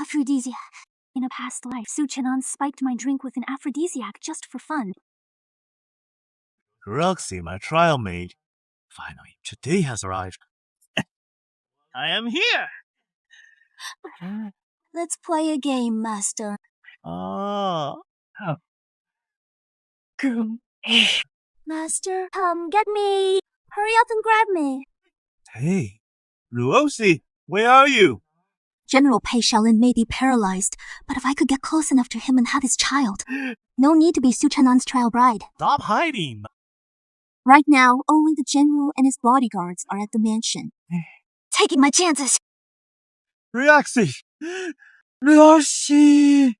Aphrodisiac. In a past life, Su Chenan spiked my drink with an aphrodisiac just for fun. Ruoxi, my trial maid. Finally, today has arrived. I am here! Let's play a game, Master. Oh. Master, come get me! Hurry up and grab me! Hey, Ruoxi, where are you? General Pei Shaolin may be paralyzed, but if I could get close enough to him and have his child, no need to be Su Chenan's trial bride. Stop hiding! Right now, only the general and his bodyguards are at the mansion. Taking my chances! Ruoxi! Ruoxi!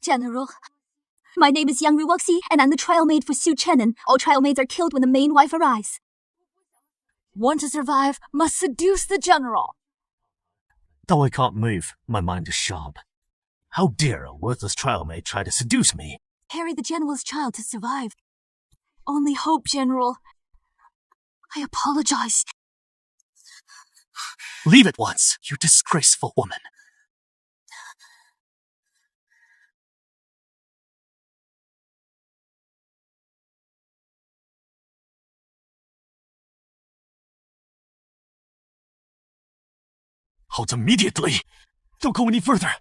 General, my name is young Ruoxi, and I'm the trial maid for Su Chenan. All trial maids are killed when the main wife arrives. One to survive must seduce the general. Though I can't move, my mind is sharp. How dare a worthless trial maid try to seduce me? Carry the general's child to survive. Only hope, General. I apologize. Leave at once, you disgraceful woman. Halt immediately! Don't go any further!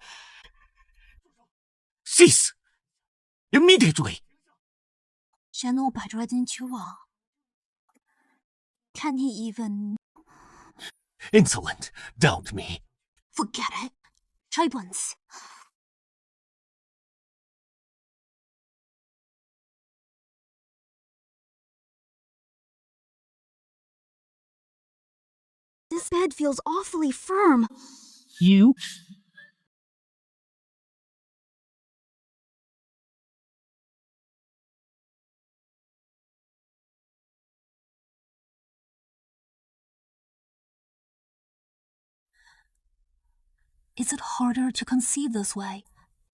Cease! Immediately! 神龙摆着进去网. Can he even... Insolent! Doubt me! Forget it. Try once. This bed feels awfully firm. You? Is it harder to conceive this way?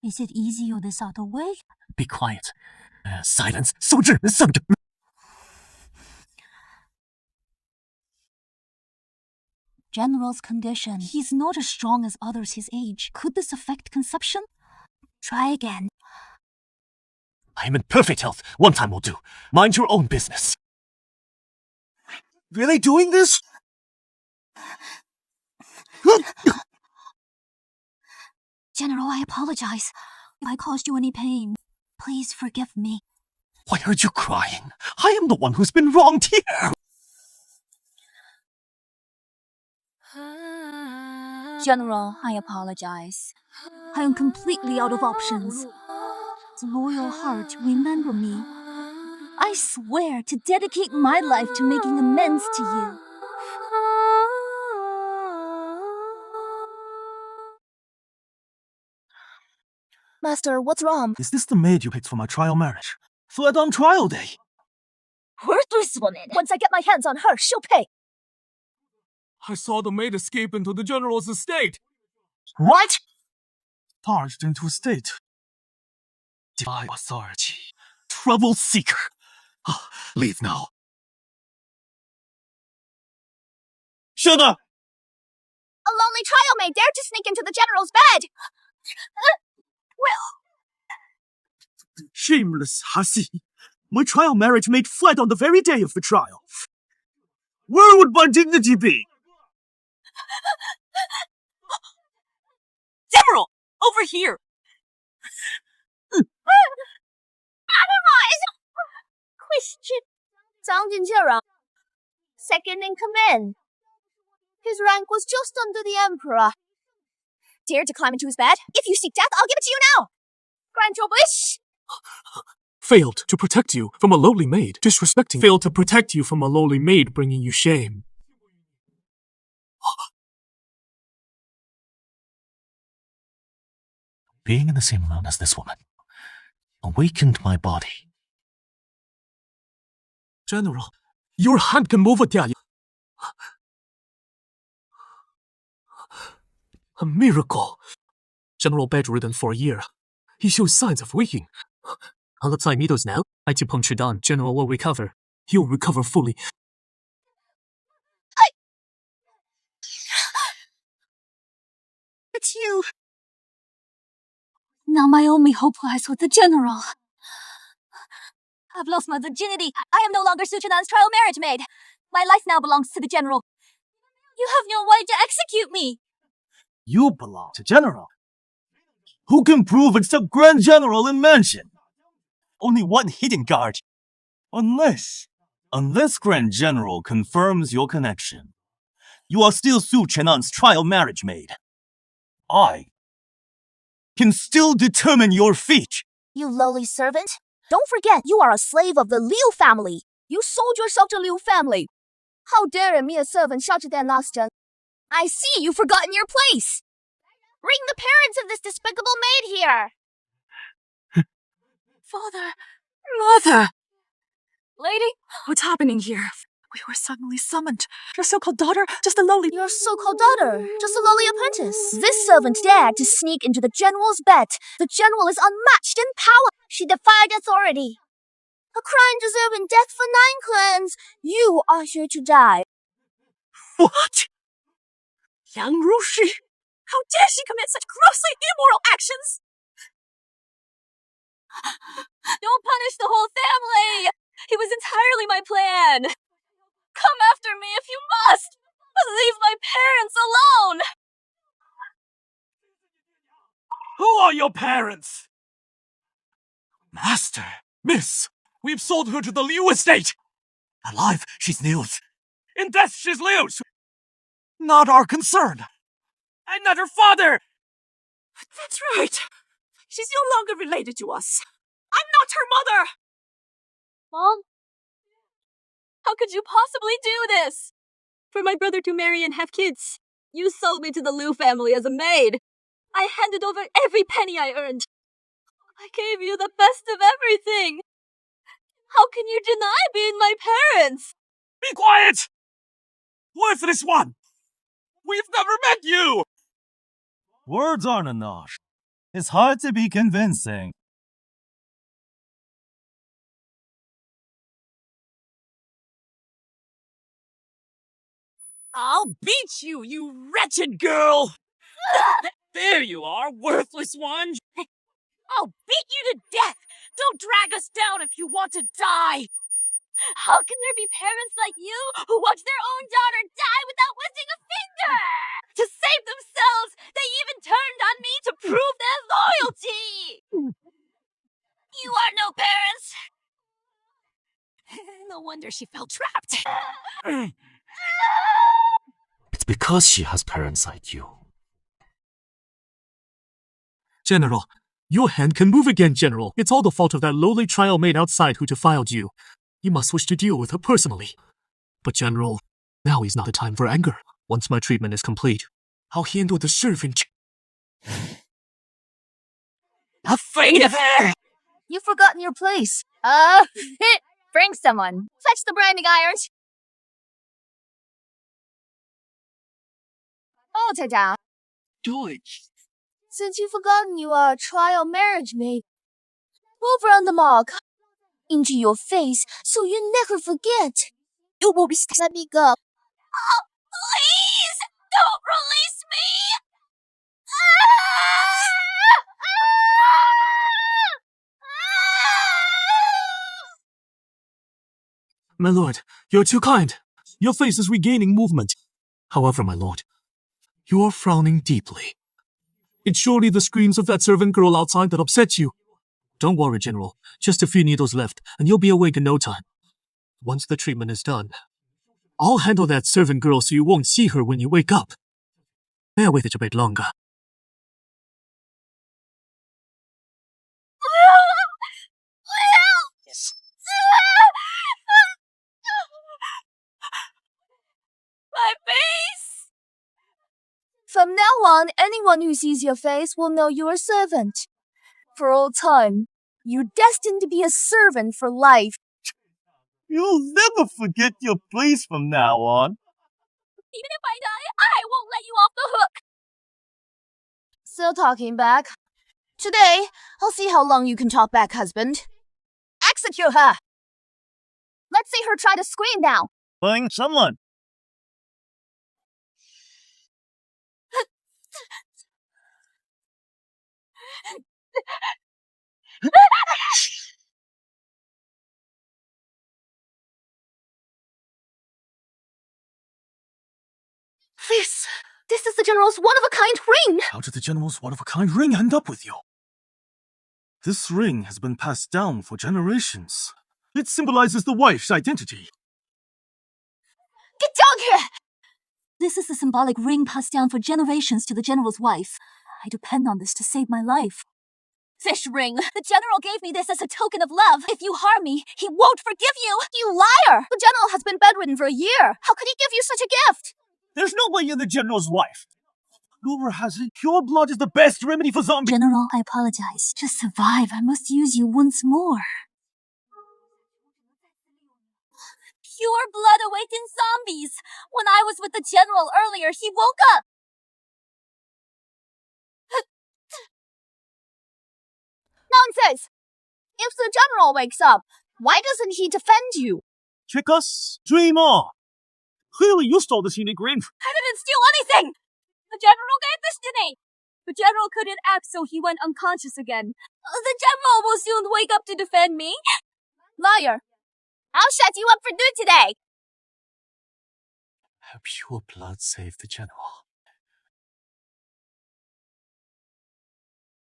Is it easier this other way? Be quiet. Silence. 收着，收着。General's condition. He's not as strong as others his age. Could this affect conception? Try again. I am in perfect health. One time will do. Mind your own business. Really doing this? General, I apologize. If I caused you any pain, please forgive me. Why are you crying? I am the one who's been wronged here. General, I apologize. I am completely out of options. The loyal heart, remember me. I swear to dedicate my life to making amends to you. Master, what's wrong? Is this the maid you picked for my trial marriage? Fled on trial day. Worthless woman! Once I get my hands on her, she'll pay! I saw the maid escape into the general's estate. What? Charged into estate. Defy authority. Trouble seeker. Leave now. Shut up! A lonely trial maid dared to sneak into the general's bed! Shameless hussy. My trial marriage maid fled on the very day of the trial. Where would my dignity be? General! Over here! Question. Jiang Xin, second in command. His rank was just under the emperor. Dared to climb into his bed? If you seek death, I'll give it to you now! Grant your wish! Failed to protect you from a lowly maid. Disrespecting. Failed to protect you from a lowly maid, bringing you shame. Being in the same room as this woman awakened my body. General, your hand can move again. A miracle. General bedridden for a year. He shows signs of waking. I'll apply needles now. Acupuncture done. General will recover. He'll recover fully. It's you. Now my only hope lies with the general. I've lost my virginity. I am no longer Su Chenan's trial marriage maid. My life now belongs to the general. You have no right to execute me. You belong to General. Who can prove it's the Grand General in Mansion? Only one hidden guard. Unless Grand General confirms your connection, you are still Su Chenan's trial marriage maid. I can still determine your fate. You lowly servant. Don't forget, you are a slave of the Liu family. You sold yourself to Liu family. How dare a mere servant shout at their master? I see you've forgotten your place. Bring the parents of this despicable maid here. Father, Mother, Lady, what's happening here? We were suddenly summoned. Your so-called daughter, just a lowly... your so-called daughter, just a lowly apprentice. This servant dared to sneak into the general's bed. The general is unmatched in power. She defied authority. A crime deserving death for 9 clans. You are here to die. What? Young Ruoxi? How dare she commit such grossly immoral actions? Don't punish the whole family. It was entirely my plan. Come after me if you must, but leave my parents alone. Who are your parents? Master, miss, we've sold her to the Liu estate. Alive, she's Liu's. In death, she's Liu's. Not our concern. And not her father. That's right. She's no longer related to us. I'm not her mother. Mom? How could you possibly do this? For my brother to marry and have kids, you sold me to the Liu family as a maid. I handed over every penny I earned. I gave you the best of everything. How can you deny being my parents? Be quiet! Worthless one! We've never met you! Words aren't enough. It's hard to be convincing. I'll beat you, you wretched girl! There you are, worthless one! I'll beat you to death! Don't drag us down if you want to die! How can there be parents like you who watch their own daughter die without lifting a finger? To save themselves, they even turned on me to prove their loyalty! You are no parents! No wonder she felt trapped. It's because she has parents like you. General, your hand can move again, General. It's all the fault of that lowly trial maid outside who defiled you. You must wish to deal with her personally. But General, now is not the time for anger. Once my treatment is complete, I'll handle the servant. Afraid of her! You've forgotten your place. Bring someone. Fetch the branding irons. Oh, Tada. Deutsch. Since you've forgotten you are a trial marriage maid, move around the mark into your face so you never forget. It will be. Let me go. Oh, please! Don't release me! My lord, you're too kind. Your face is regaining movement. However, my lord, you are frowning deeply. It's surely the screams of that servant girl outside that upset you. Don't worry, General. Just a few needles left, and you'll be awake in no time. Once the treatment is done, I'll handle that servant girl so you won't see her when you wake up. Bear with it a bit longer. My face! From now on, anyone who sees your face will know you're a servant. For all time, you're destined to be a servant for life. You'll never forget your place from now on. Even if I die, I won't let you off the hook! Still talking back. Today, I'll see how long you can talk back, husband. Execute her! Let's see her try to scream now. Find someone. This is the General's one-of-a-kind ring! How did the General's one-of-a-kind ring end up with you? This ring has been passed down for generations. It symbolizes the wife's identity. Get down here! This is the symbolic ring passed down for generations to the General's wife. I depend on this to save my life. Fish ring! The General gave me this as a token of love. If you harm me, he won't forgive you! You liar! The General has been bedridden for a year. How could he give you such a gift? There's no way you're the General's wife. Rumor has it, pure blood is the best remedy for zombies. General, I apologize. To survive, I must use you once more. Pure blood awakens zombies! When I was with the General earlier, he woke up! Nonsense! If the General wakes up, why doesn't he defend you? Trick us, dream on. Clearly you stole the scenic ring. I didn't steal anything! The General gave this to me! The General couldn't act, so he went unconscious again. The General will soon wake up to defend me. Liar! I'll shut you up for good today! Her pure blood saved the General.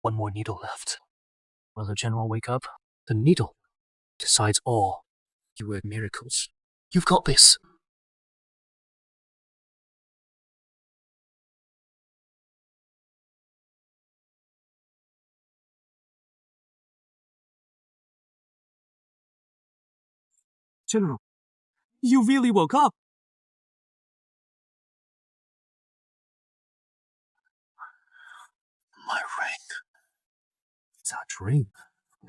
One more needle left. Will the General wake up? The needle decides all. You work miracles. You've got this. General, you really woke up. My ring. That ring.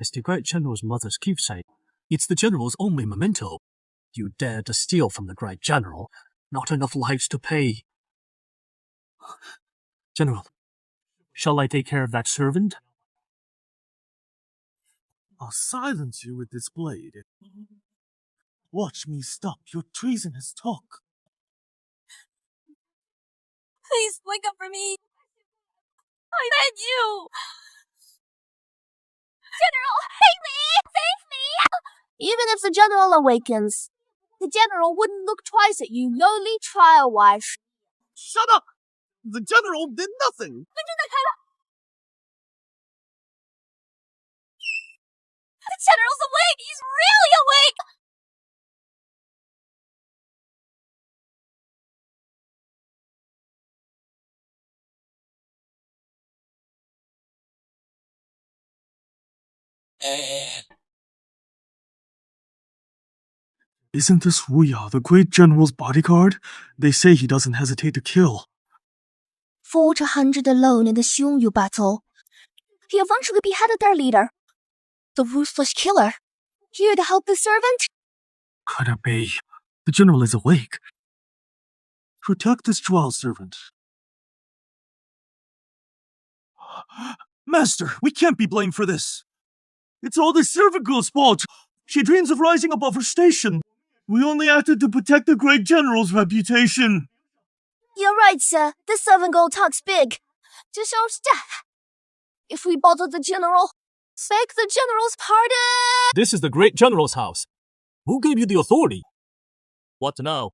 It's the great General's mother's keepsake. It's the General's only memento. You dare to steal from the great General. Not enough lives to pay. General, shall I take care of that servant? I'll silence you with this blade. Watch me stop your treasonous talk. Please wake up for me. I beg you. General, save me! Save me! Even if the General awakens, the General wouldn't look twice at you, lowly trial wife. Shut up! The General did nothing. The General's awake! He's really awake! Isn't this Wuya, the great General's bodyguard? They say he doesn't hesitate to kill. 400 alone in the Xiongyu battle. He eventually beheaded their leader, the ruthless killer. Here to help the servant? Could it be? The General is awake. Protect this trial servant. Master, we can't be blamed for this. It's all the servant girl's fault. She dreams of rising above her station. We only acted to protect the great General's reputation. You're right, sir. The servant girl talks big. To show staff. If we bother the General, beg the General's pardon. This is the great General's house. Who gave you the authority? What now?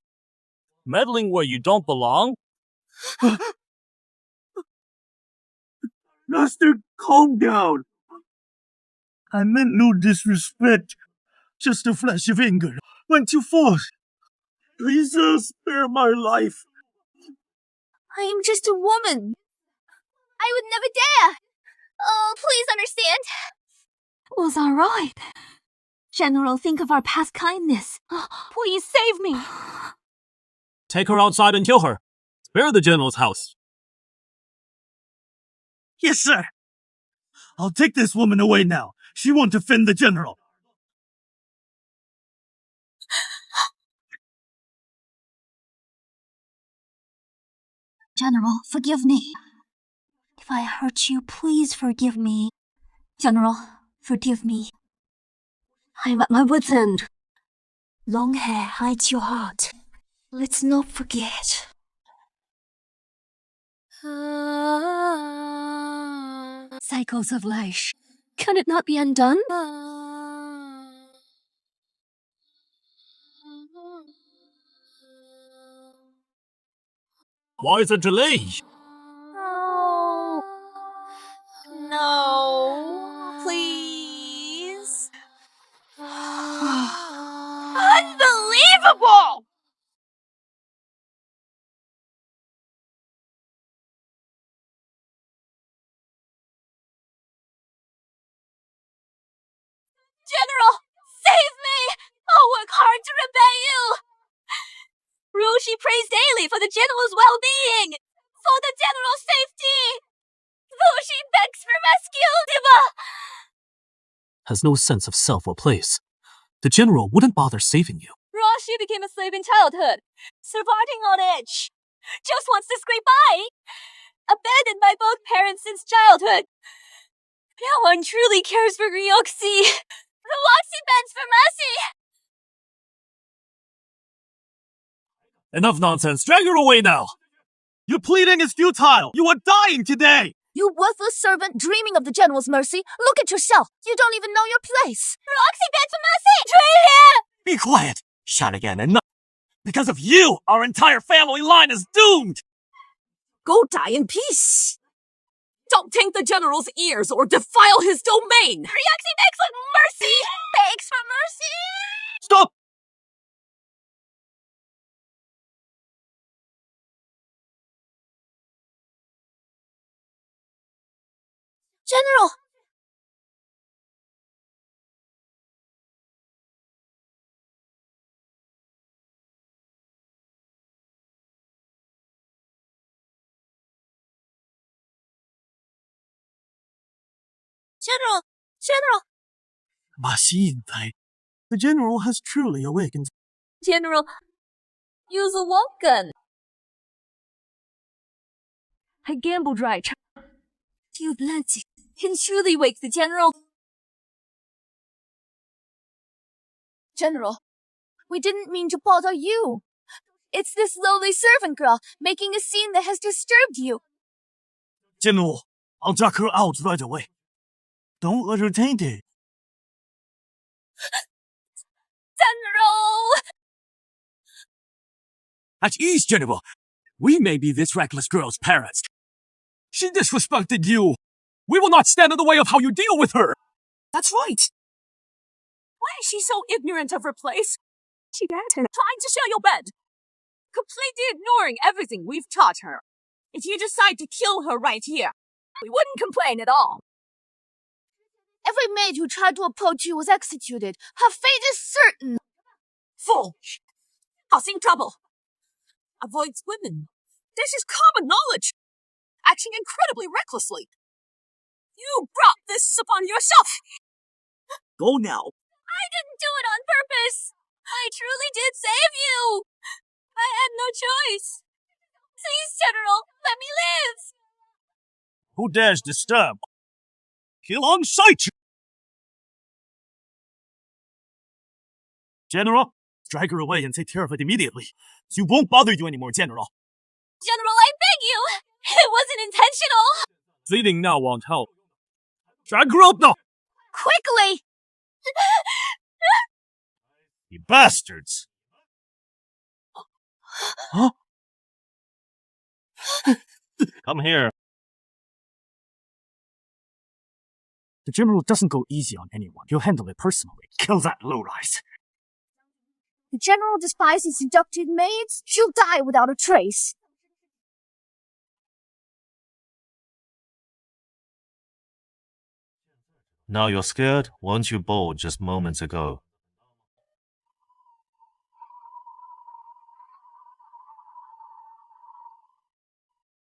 Meddling where you don't belong? Master, calm down. I meant no disrespect. Just a flash of anger. Went too far. Please spare my life. I am just a woman. I would never dare. Oh, please understand. Was all right. General, think of our past kindness. Please save me. Take her outside and kill her. Spare the General's house. Yes, sir. I'll take this woman away now. She won't defend the General. General, forgive me. If I hurt you, please forgive me. General, forgive me. I'm at my wit's end. Long hair hides your heart. Let's not forget. Cycles of life. Can it not be undone? Why the delay? Oh. No. Please. Unbelievable! General, save me! I'll work hard to repay you! Ruoxi prays daily for the general's well-being! For the general's safety! Ruoxi begs for rescue! Diva! Has no sense of self or place. The general wouldn't bother saving you. Ruoxi became a slave in childhood, surviving on edge. Just wants to scrape by! Abandoned by both parents since childhood. No one truly cares for Ruoxi. Ruoxi begs for mercy! Enough nonsense. Drag her away now. Your pleading is futile. You are dying today. You worthless servant dreaming of the general's mercy. Look at yourself. You don't even know your place. Ruoxi begs for mercy! Trade here! Be quiet. Shout again and not. Because of you, our entire family line is doomed. Go die in peace. Don't taint the general's ears or defile his domain. Ruoxi begs for mercy! Begs for mercy! Stop. General! General! General! Ma Xi, the general has truly awakened. General, you've awoken. I gambled right. You plenty can truly wake the general. General, we didn't mean to bother you. It's this lowly servant girl making a scene that has disturbed you. General, I'll drag her out right away. Don't let her taint it. General! At ease, General. We may be this reckless girl's parents. She disrespected you. We will not stand in the way of how you deal with her. That's right. Why is she so ignorant of her place? She trying to share your bed. Completely ignoring everything we've taught her. If you decide to kill her right here, we wouldn't complain at all. Every maid who tried to approach you was executed. Her fate is certain. Fool! Causing trouble. Avoids women. This is common knowledge. Acting incredibly recklessly. You brought this upon yourself. Go now. I didn't do it on purpose. I truly did save you. I had no choice. Please, General, let me live. Who dares disturb? Kill on sight! General, drag her away and take care of it immediately. She won't bother you anymore, General. General, I beg you. It wasn't intentional. Pleading now won't help. Drag her up now! Quickly! You bastards! Huh? Come here. The general doesn't go easy on anyone. He'll handle it personally. Kill that lowrise. The general despises seductive maids. She'll die without a trace. Now you're scared? Weren't you bold just moments ago?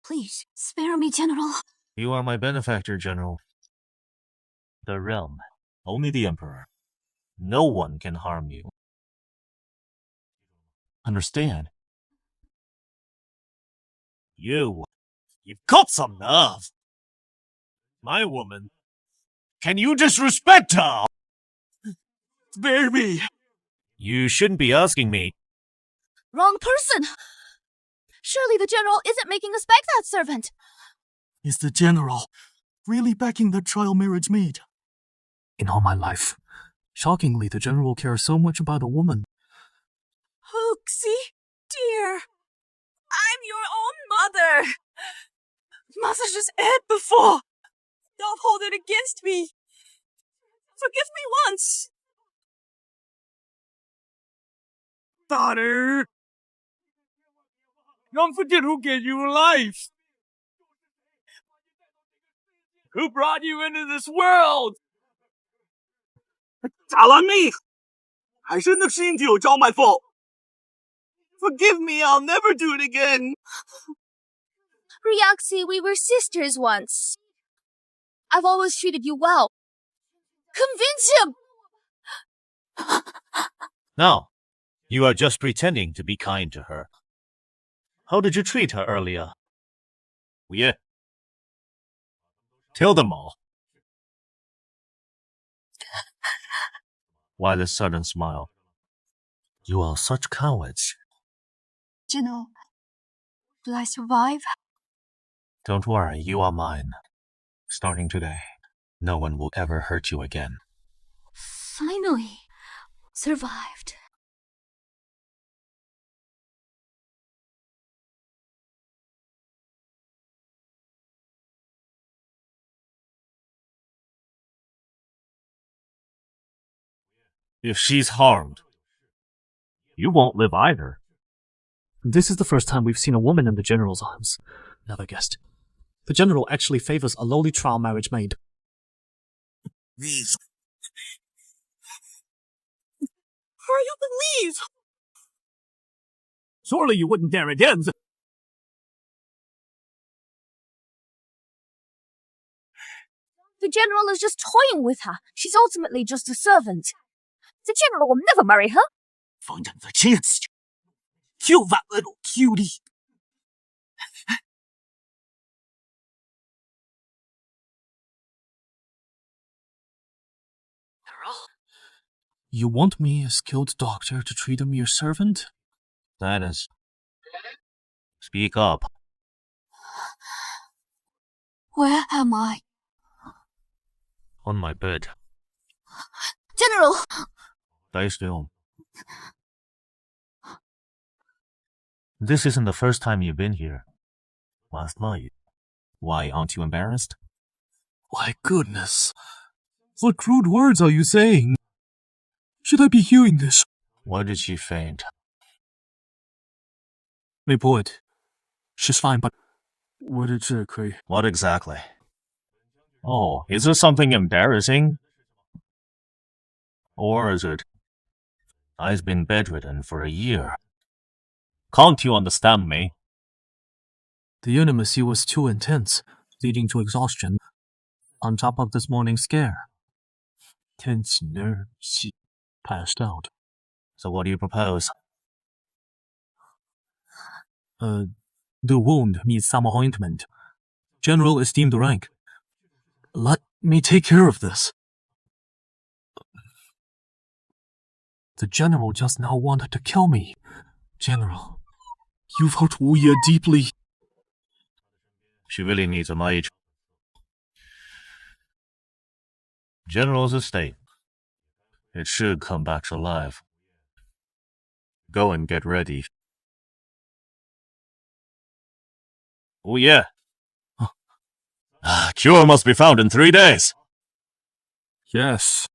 Please, spare me, General. You are my benefactor, General. The realm. Only the Emperor. No one can harm you. Understand? You've got some nerve. My woman. Can you disrespect her? Spare me! You shouldn't be asking me. Wrong person! Surely the general isn't making us beg that servant. Is the general really backing the trial marriage maid? In all my life, shockingly, the general cares so much about a woman. Ruoxi, dear, I'm your own mother. Must have just aired before. Don't hold it against me. Forgive me once. Daughter! Don't forget who gave you life! Who brought you into this world? 打烂命！还是那心有招埋伏。 Forgive me, I'll never do it again! Ruoxi, we were sisters once. I've always treated you well. Convince him! No, you are just pretending to be kind to her. How did you treat her earlier? Yeah. Tell them all. Why the sudden smile? You are such cowards. General, will I survive? Don't worry, you are mine. Starting today, no one will ever hurt you again. Finally, survived. If she's harmed, you won't live either. This is the first time we've seen a woman in the general's arms. Never guessed. The general actually favors a lowly trial marriage maid. These. Hurry up and leave. Surely you wouldn't dare again. The general is just toying with her. She's ultimately just a servant. The general will never marry her. Find another chance. Kill that little cutie. You want me, a skilled doctor, to treat a mere servant? Silence. Speak up. Where am I? On my bed. General! Stay still. This isn't the first time you've been here. Last night. Why, aren't you embarrassed? My goodness. What crude words are you saying? Should I be hearing this? Why did she faint? Report. She's fine, but... What exactly? What exactly? Oh, is there something embarrassing? Or is it... I've been bedridden for a year. Can't you understand me? The intimacy was too intense, leading to exhaustion. On top of this morning's scare. Tense nerve, she passed out. So what do you propose? The wound needs some ointment. General esteemed rank. Let me take care of this. The general just now wanted to kill me. General, you've hurt Wu Ye deeply. She really needs a mage. General's estate. It should come back to life. Go and get ready. Oh yeah. Cure must be found in 3 days. Yes.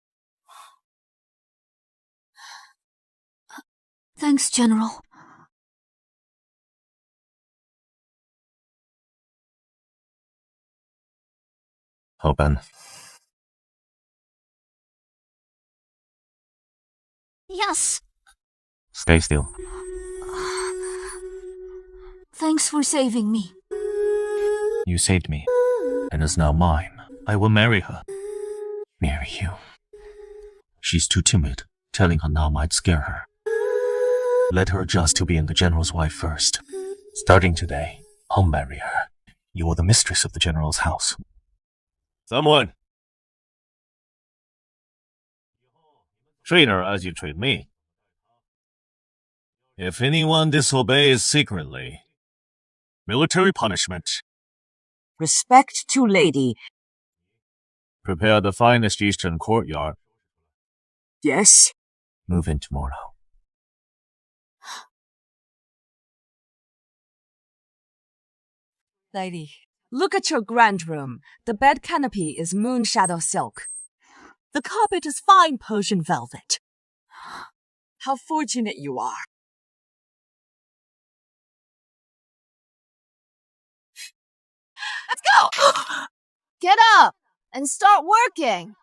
Thanks, General. Open. Yes. Stay still. Thanks for saving me. You saved me, and is now mine. I will marry her. Marry you. She's too timid. Telling her now might scare her. Let her adjust to being the general's wife first. Starting today, I'll marry her. You are the mistress of the general's house. Someone! Treat her as you treat me. If anyone disobeys secretly, military punishment. Respect to lady. Prepare the finest eastern courtyard. Yes. Move in tomorrow. Lady, look at your grand room. The bed canopy is moon shadow silk. The carpet is fine Persian velvet. How fortunate you are. Let's go! Get up and start working.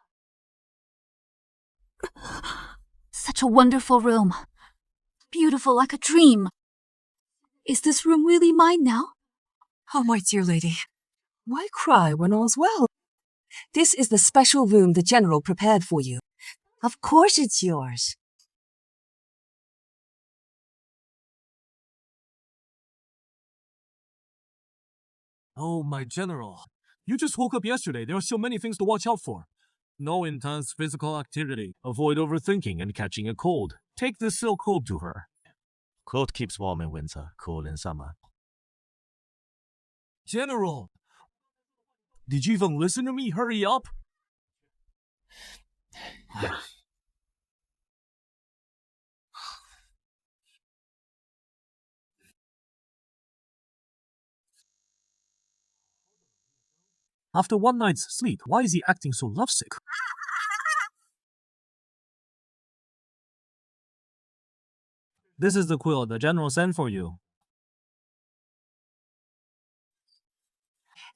Such a wonderful room. Beautiful like a dream. Is this room really mine now? Oh, my dear lady, why cry when all's well? This is the special room the general prepared for you. Of course it's yours. Oh, my general. You just woke up yesterday. There are so many things to watch out for. No intense physical activity. Avoid overthinking and catching a cold. Take this silk quilt to her. Quilt keeps warm in winter, cool in summer. General! Did you even listen to me? Hurry up! After one night's sleep, why is he acting so lovesick? This is the quilt the general sent for you.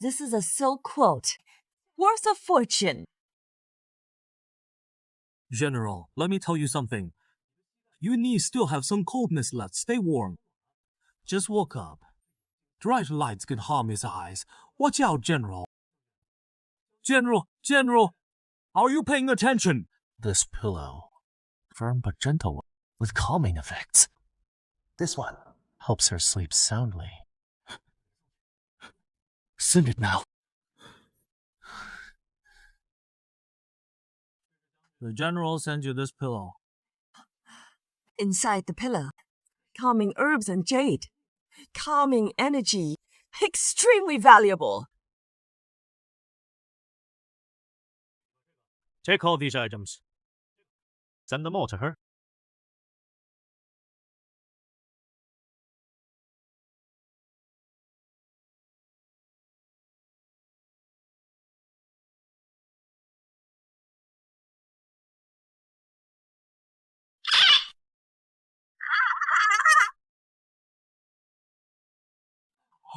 This is a silk quilt, worth a fortune. General, let me tell you something. Your knees still have some coldness left. Stay warm. Just woke up. Bright lights can harm his eyes. Watch out, General. General, are you paying attention? This pillow, firm but gentle, with calming effects. This one helps her sleep soundly. Send it now. The general sent you this pillow. Inside the pillow, calming herbs and jade. Calming energy. Extremely valuable. Take all these items. Send them all to her.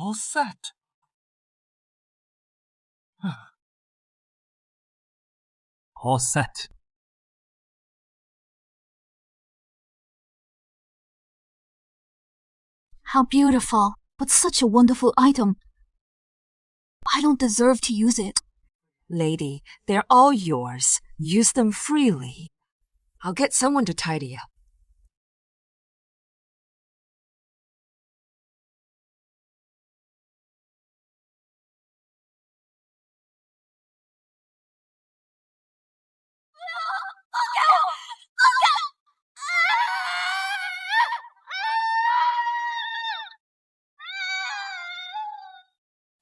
All set. All set. How beautiful, but such a wonderful item. I don't deserve to use it. Lady, they're all yours. Use them freely. I'll get someone to tidy up.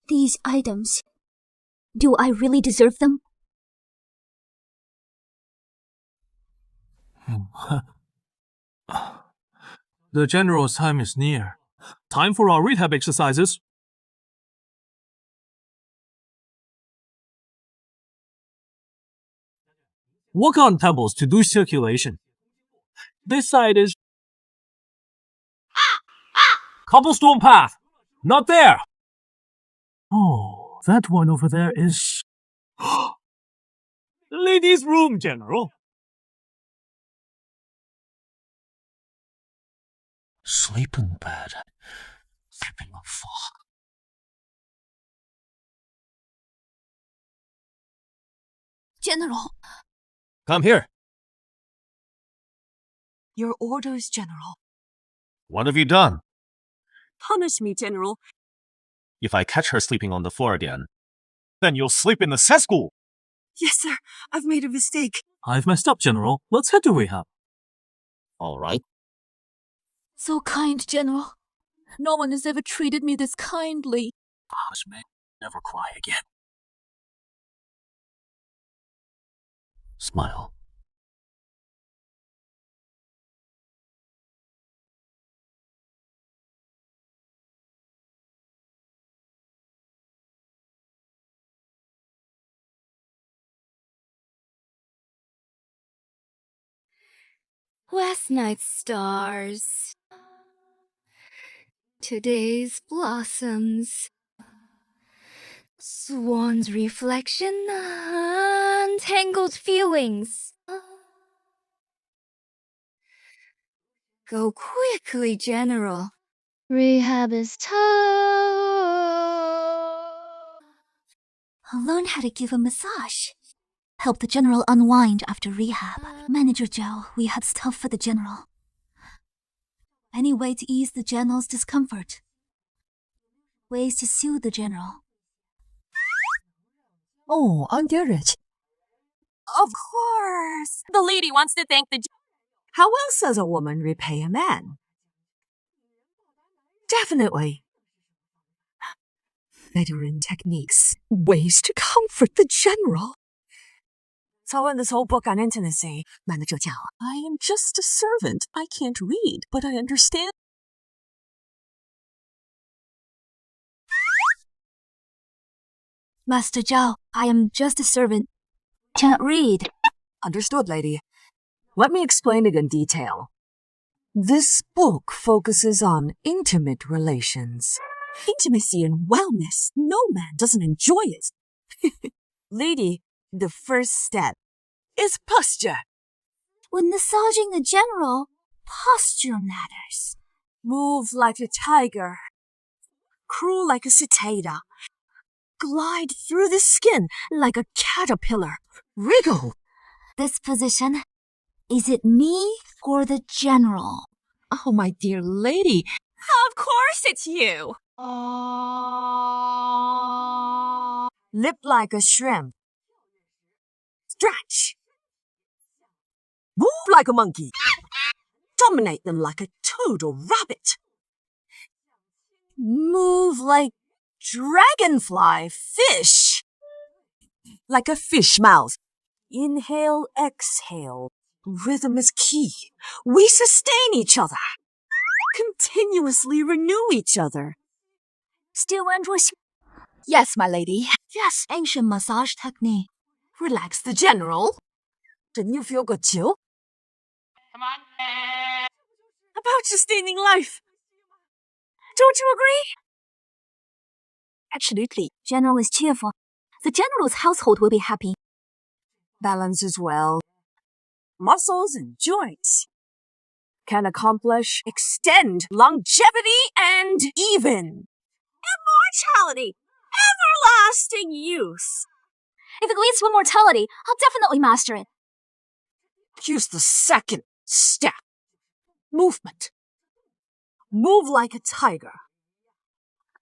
These items. Do I really deserve them? The general's time is near. Time for our rehab exercises. Work on pebbles to boost circulation. This side is cobblestone path. Not there. Oh, that one over there is the ladies' room, General. Sleeping bed. Flipping a fog. General. Come here. Your orders, General. What have you done? Punish me, General. If I catch her sleeping on the floor again, then you'll sleep in the cesspool. Yes, sir. I've made a mistake. I've messed up, General. Let's head to rehab. All right. So kind, General. No one has ever treated me this kindly. Promise me, never cry again. Smile. Last night's stars. Today's blossoms. Swan's reflection, untangled feelings. Go quickly, General. Rehab is tough. I'll learn how to give a massage. Help the General unwind after rehab. Manager Zhao, rehab's tough for the General. Any way to ease the General's discomfort? Ways to soothe the General. Oh, I get it. Of course. The lady wants to thank the... How else does a woman repay a man? Definitely. Veteran techniques. Ways to comfort the General. So in this whole book on intimacy, Manager Jiang, I am just a servant. I can't read, but I understand. Master Zhao, I am just a servant. Can't read. Understood, lady. Let me explain it in detail. This book focuses on intimate relations. Intimacy and wellness. No man doesn't enjoy it. Lady, the first step is posture. When massaging the General, posture matters. Move like a tiger. Crawl like a cicada. Glide through the skin like a caterpillar. Wriggle. This position, is it me or the General? Oh, my dear lady. Of course it's you. Lip like a shrimp. Stretch. Move like a monkey. Dominate them like a toad or rabbit. Move like dragonfly, fish. Like a fish mouth. Inhale, exhale. Rhythm is key. We sustain each other. Continuously renew each other. Still Ruoxi. Yes, my lady. Yes, ancient massage technique. Relax the General. Didn't you feel good too? Come on. About sustaining life. Don't you agree? Absolutely. General is cheerful. The General's household will be happy. Balance as well. Muscles and joints can accomplish, extend, longevity, and even immortality, everlasting youth. If it leads to immortality, I'll definitely master it. Here's the second step. Movement. Move like a tiger.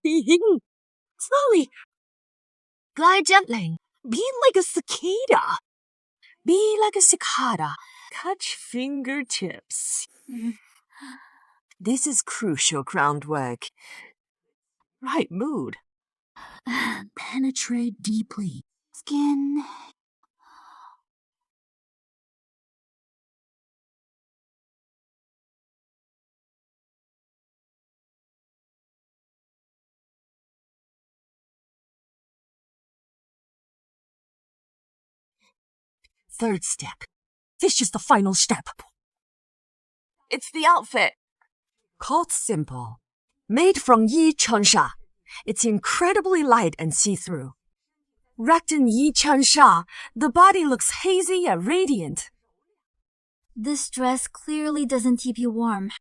Slowly. Glide gently. Be like a cicada. Be like a cicada. Touch fingertips. This is crucial groundwork. Right mood. Penetrate deeply. Skin. Third step. This is the final step. It's the outfit. Called simple. Made from Yi Chansha. It's incredibly light and see-through. Wrapped in Yi Chansha, the body looks hazy yet radiant. This dress clearly doesn't keep you warm.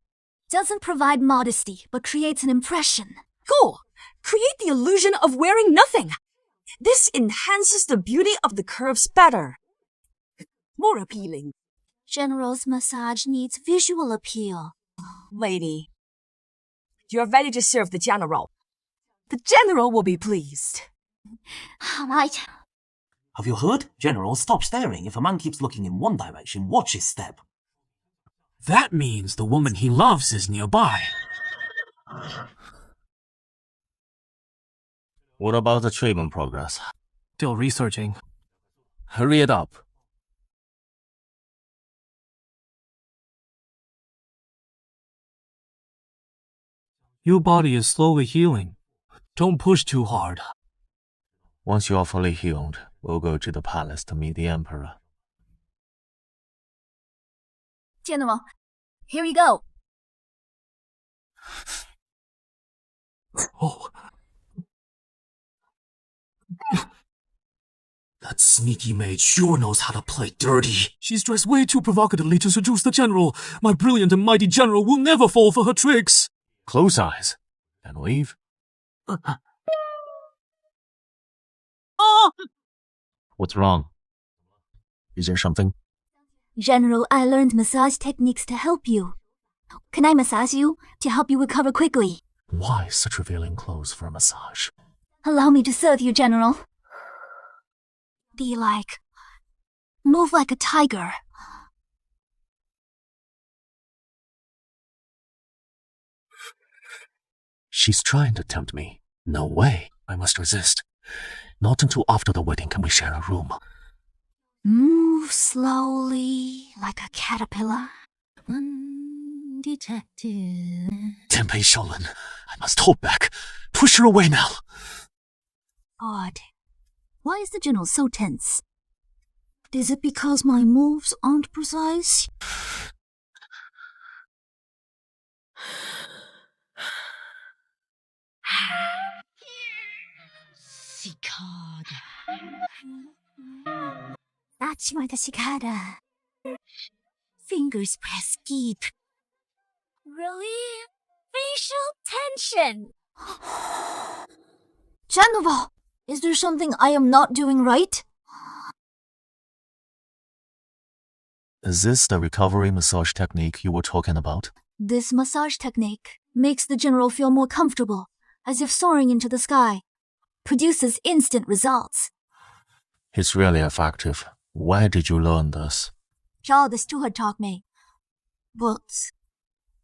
Doesn't provide modesty, but creates an impression. Go! Create the illusion of wearing nothing. This enhances the beauty of the curves better. More appealing. General's massage needs visual appeal. Lady, you're ready to serve the General. The General will be pleased. All right. Have you heard? General, stop staring. If a man keeps looking in one direction, watch his step. That means the woman he loves is nearby. What about the treatment progress? Still researching. Hurry it up. Your body is slowly healing. Don't push too hard. Once you are fully healed, we'll go to the palace to meet the Emperor. General, here you go. Oh. That sneaky maid sure knows how to play dirty. She's dressed way too provocatively to seduce the general. My brilliant and mighty general will never fall for her tricks. Close eyes and leave. What's wrong? Is there something? General, I learned massage techniques to help you. Can I massage you to help you recover quickly? Why such revealing clothes for a massage? Allow me to serve you, General. Be like... Move like a tiger. She's trying to tempt me. No way. I must resist. Not until after the wedding can we share a room. Move slowly, like a caterpillar. Undetected. Tempei Shaolin, I must hold back. Push her away now. Odd. Why is the general so tense? Is it because my moves aren't precise? Cicada. That's my cicada. Fingers pressed deep. Relieve facial tension. General, is there something I am not doing right? Is this the recovery massage technique you were talking about? This massage technique makes the general feel more comfortable, as if soaring into the sky. Produces instant results. It's really effective. Where did you learn this? Zhao the steward taught me. But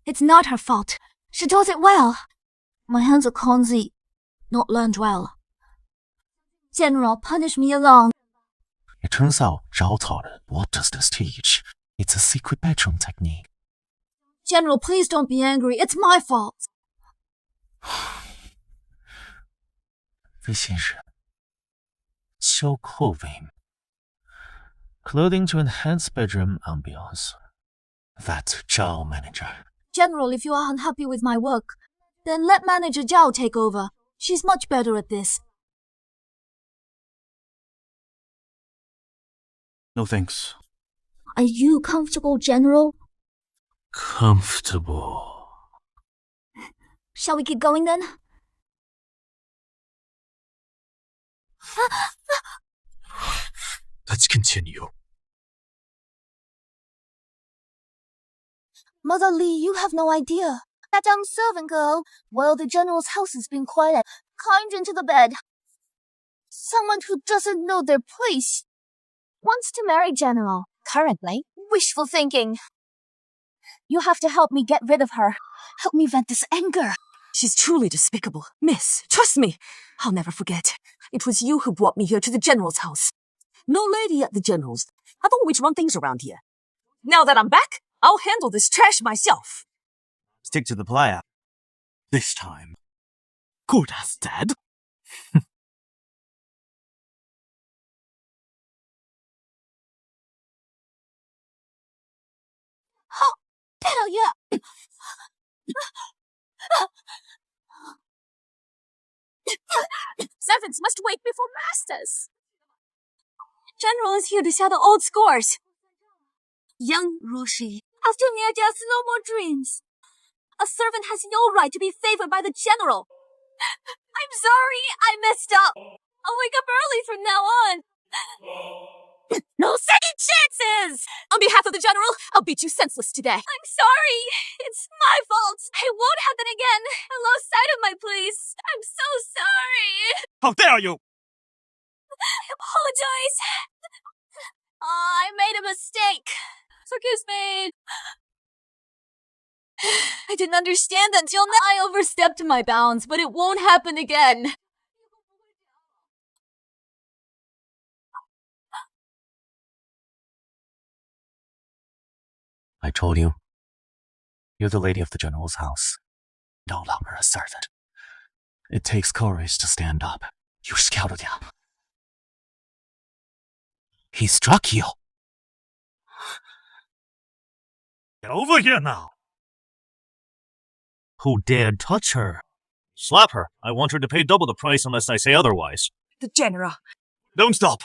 it's not her fault. She does it well. My hands are clumsy, not learned well. General, punish me alone. It turns out Zhao taught it. What does this teach? It's a secret bedroom technique. General, please don't be angry. It's my fault. 微信人消扣微 Clothing to enhance bedroom ambiance. That's Zhao manager. General, if you are unhappy with my work, then let manager Zhao take over. She's much better at this. No thanks. Are you comfortable, General? Comfortable. Shall we keep going then? Let's continue. Mother Li, you have no idea. That young servant girl, while the general's house has been quiet, climbed into the bed. Someone who doesn't know their place. Wants to marry General, currently. Wishful thinking. You have to help me get rid of her. Help me vent this anger. She's truly despicable. Miss, trust me. I'll never forget. It was you who brought me here to the general's house. No lady at the general's. I've always run things around here. Now that I'm back, I'll handle this trash myself. Stick to the player. This time. Good as dead. How dare you? Servants must wait before masters. General is here to settle old scores. Young Ruoxi, after near-death, no more dreams. A servant has no right to be favored by the general. I'm sorry, I messed up. I'll wake up early from now on. No second chances! On behalf of the general, I'll beat you senseless today. I'm sorry. It's my fault. It won't happen again. I lost sight of my place. I'm so sorry. How dare you! I apologize. I made a mistake. Forgive me. I didn't understand until now. I overstepped my bounds, but it won't happen again. I told you. You're the lady of the general's house. No longer a servant. It takes courage to stand up. You scouted him. He struck you. Get over here now! Who dared touch her? Slap her. I want her to pay double the price unless I say otherwise. The general. Don't stop!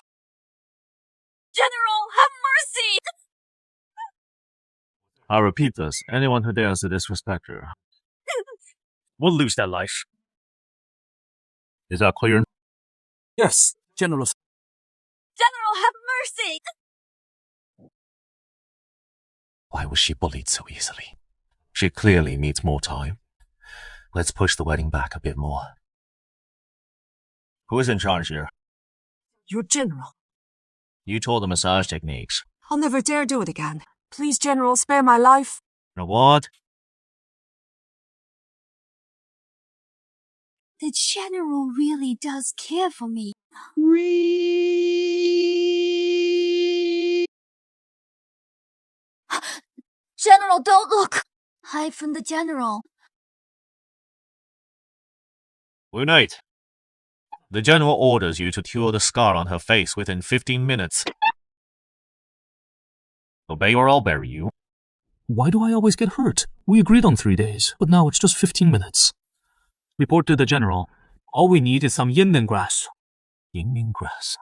General, have mercy! I'll repeat this. Anyone who dares to disrespect her will lose their life. Is that clear? Yes, General. General, have mercy! Why was she bullied so easily? She clearly needs more time. Let's push the wedding back a bit more. Who is in charge here? Your general. You taught the massage techniques. I'll never dare do it again. Please, General, spare my life. Now what? The general really does care for me. General, don't look! Hide from the general. Unite. The general orders you to cure the scar on her face within 15 minutes. Obey or I'll bury you. Why do I always get hurt? We agreed on 3 days, but now it's just 15 minutes. Report to the general. All we need is some yinden grass. Yinden grass.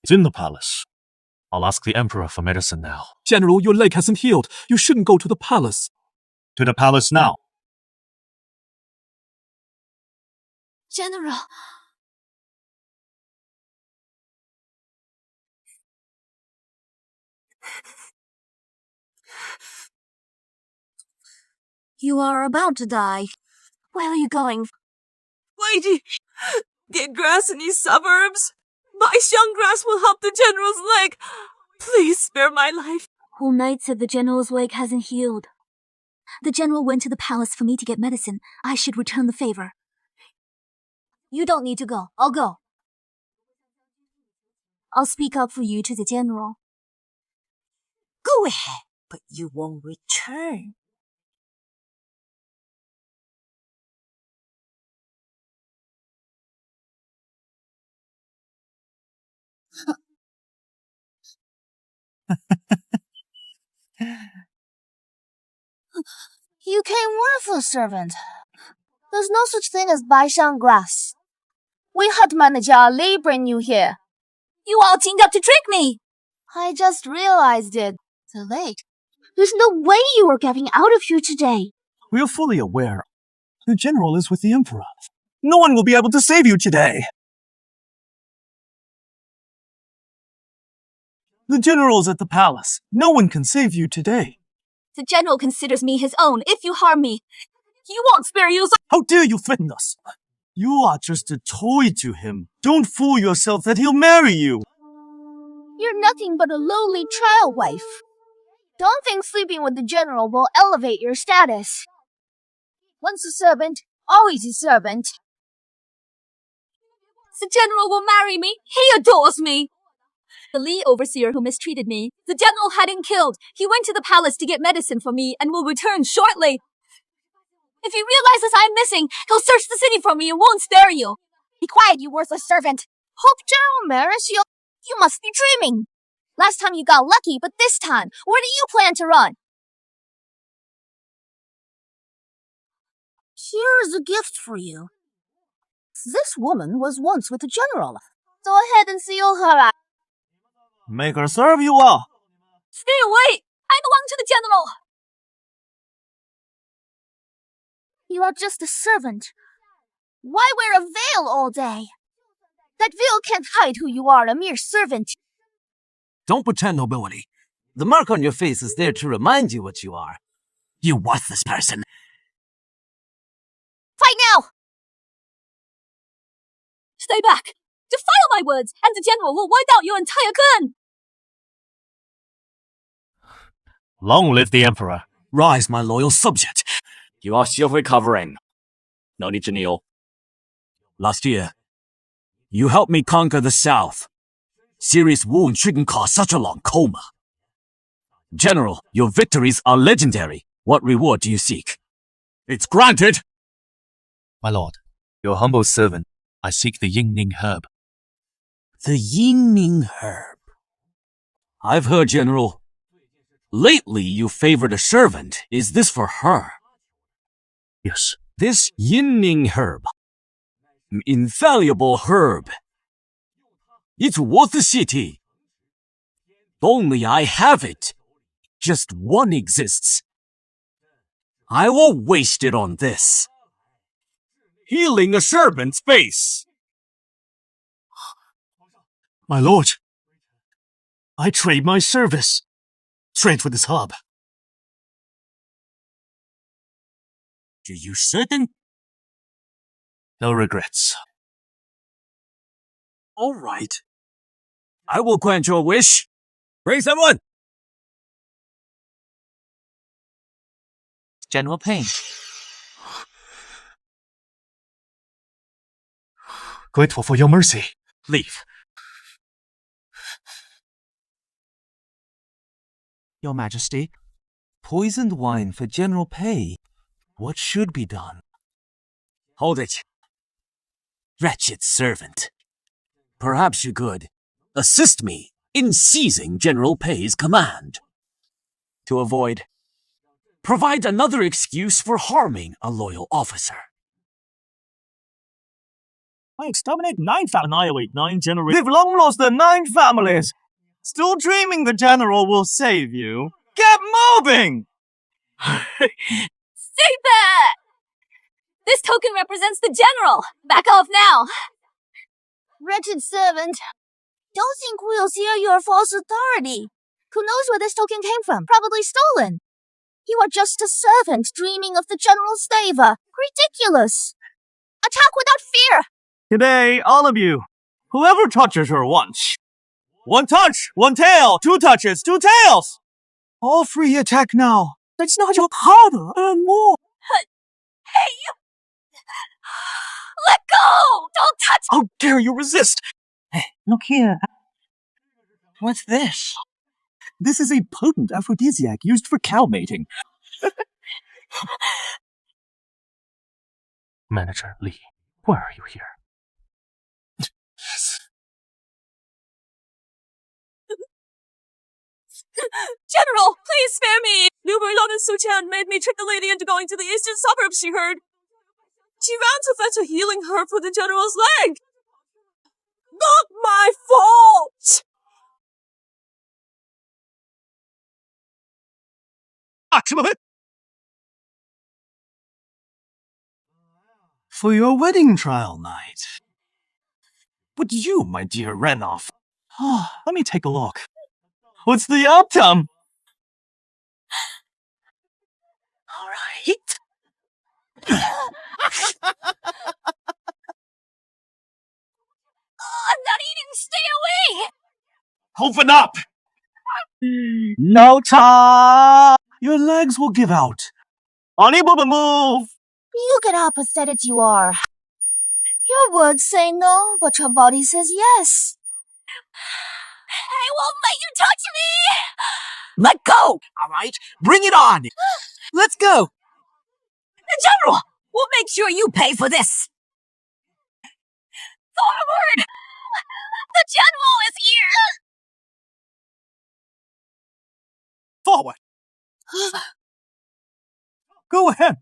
It's in the palace. I'll ask the emperor for medicine now. General, your leg hasn't healed. You shouldn't go to the palace. To the palace now. General. You are about to die. Where are you going? Lady, get grass in these suburbs. My young grass will help the general's leg. Please spare my life. Whole Knight said the general's leg hasn't healed. The general went to the palace for me to get medicine. I should return the favor. You don't need to go. I'll go. I'll speak up for you to the general. Go ahead, but you won't return. You came worthless, servant. There's no such thing as Baishan grass. We had manager Li bring you here. You all teamed up to trick me! I just realized it. Too late. There's no way you are getting out of here today. We are fully aware. The general is with the emperor. No one will be able to save you today. The general's at the palace. No one can save you today. The general considers me his own. If you harm me, he won't spare you. How dare you threaten us? You are just a toy to him. Don't fool yourself that he'll marry you. You're nothing but a lowly trial wife. Don't think sleeping with the general will elevate your status. Once a servant, always a servant. The general will marry me. He adores me. The Li overseer who mistreated me, the general hadn't killed. He went to the palace to get medicine for me and will return shortly. If he realizes I'm missing, he'll search the city for me and won't spare you. Be quiet, you worthless servant. Hope General marries you. You must be dreaming. Last time you got lucky, but this time, where do you plan to run? Here is a gift for you. This woman was once with the general. Go ahead and seal her out. Make her serve you well. Stay away! I belong to the general! You are just a servant. Why wear a veil all day? That veil can't hide who you are, a mere servant. Don't pretend nobility. The mark on your face is there to remind you what you are. You worthless person. Fight now! Stay back! Defile my words, and the general will wipe out your entire clan! Long live the Emperor. Rise, my loyal subject. You are still recovering. No need to kneel. Last year, you helped me conquer the South. Serious wound shouldn't cause such a long coma. General, your victories are legendary. What reward do you seek? It's granted! My lord, your humble servant, I seek the Yingning herb. The Yingning herb. I've heard, General. Lately, you favored a servant. Is this for her? Yes. This Yingning herb. Invaluable herb. It's worth a city. Only I have it. Just one exists. I will waste it on this. Healing a servant's face. My lord, I trade my service. Trade for this hub. Are you certain? No regrets. All right. I will grant your wish. Bring someone! General Payne. Grateful for your mercy. Leave. Your Majesty, poisoned wine for General Pei. What should be done? Hold it. Wretched servant. Perhaps you could assist me in seizing General Pei's command. To avoid, provide another excuse for harming a loyal officer. I exterminate 9 families. Annihilate 9 generations. We've long lost the 9 families. Still dreaming the general will save you? Get moving! Say that! This token represents the general! Back off now! Wretched servant. Don't think we'll hear your false authority. Who knows where this token came from? Probably stolen. You are just a servant dreaming of the general's favor. Ridiculous. Attack without fear! Today, all of you, whoever touches her once. 1 touch, 1 tail, 2 touches, 2 tails! All free attack now. It's not your harder and more. Hey, you! Let go! Don't touch! How dare you resist? Hey, look here. What's this? This is a potent aphrodisiac used for cow mating. Manager Li, why are you here? General, please spare me! Liu Weilong and Su Qian made me trick the lady into going to the eastern suburbs, she heard. She ran to fetch a healing herb for the general's leg. Not my fault! For your wedding trial night. But you, my dear Renoff. Let me take a look. What's the outcome? All right. I'm not eating! Stay away! Open up! No time! Your legs will give out. Unable to move! Look at how pathetic you are. Your words say no, but your body says yes. I won't let you touch me! Let go! All right, bring it on! Let's go! General, we'll make sure you pay for this. Forward! The general is here! Forward! Go ahead!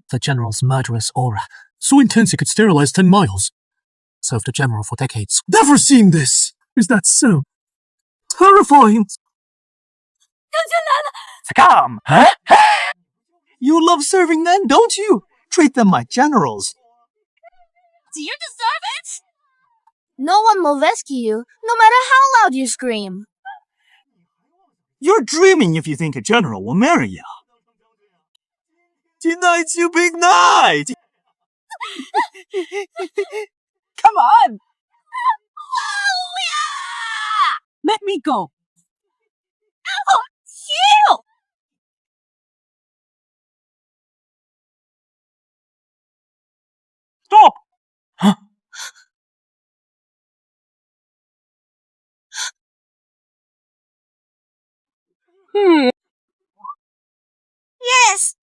The general's murderous aura, so intense it could sterilize 10 miles. Served the general for decades. Never seen this! Is that so? Terrifying! Come! Huh? You love serving men, don't you? Treat them like generals. Do you deserve it? No one will rescue you, no matter how loud you scream. You're dreaming if you think a general will marry you. Tonight's your big night! Come on! Let me go. Chill! Stop! Yes!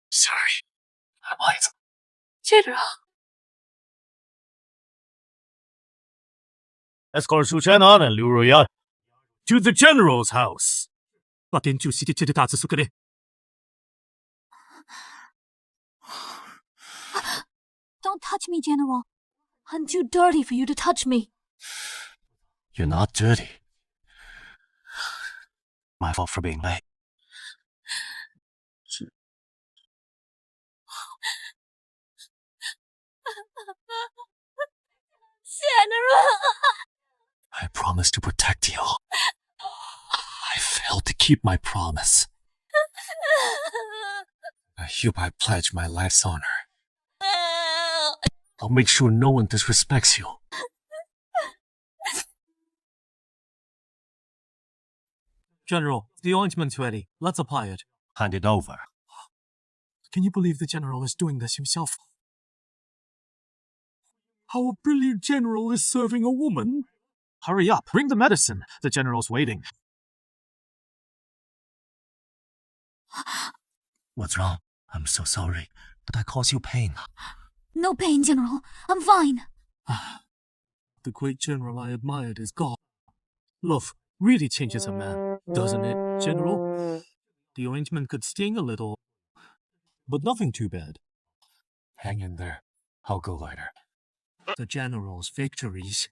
Sorry. I might. General. Escort Su Chen An and Liu Ruyan to the general's house. 把点酒席的这个大字苏格雷。 Don't touch me, General. I'm too dirty for you to touch me. You're not dirty. My fault for being late. General! I promised to protect you. I failed to keep my promise. I hereby pledge my life's honor. I'll make sure no one disrespects you. General, the ointment's ready. Let's apply it. Hand it over. Can you believe the General is doing this himself? How a brilliant General is serving a woman. Hurry up, bring the medicine. The General's waiting. What's wrong? I'm so sorry. Did I cause you pain? No pain, General. I'm fine. The great General I admired is gone. Love really changes a man, doesn't it, General? The ointment could sting a little, but nothing too bad. Hang in there. I'll go later. The General's victories.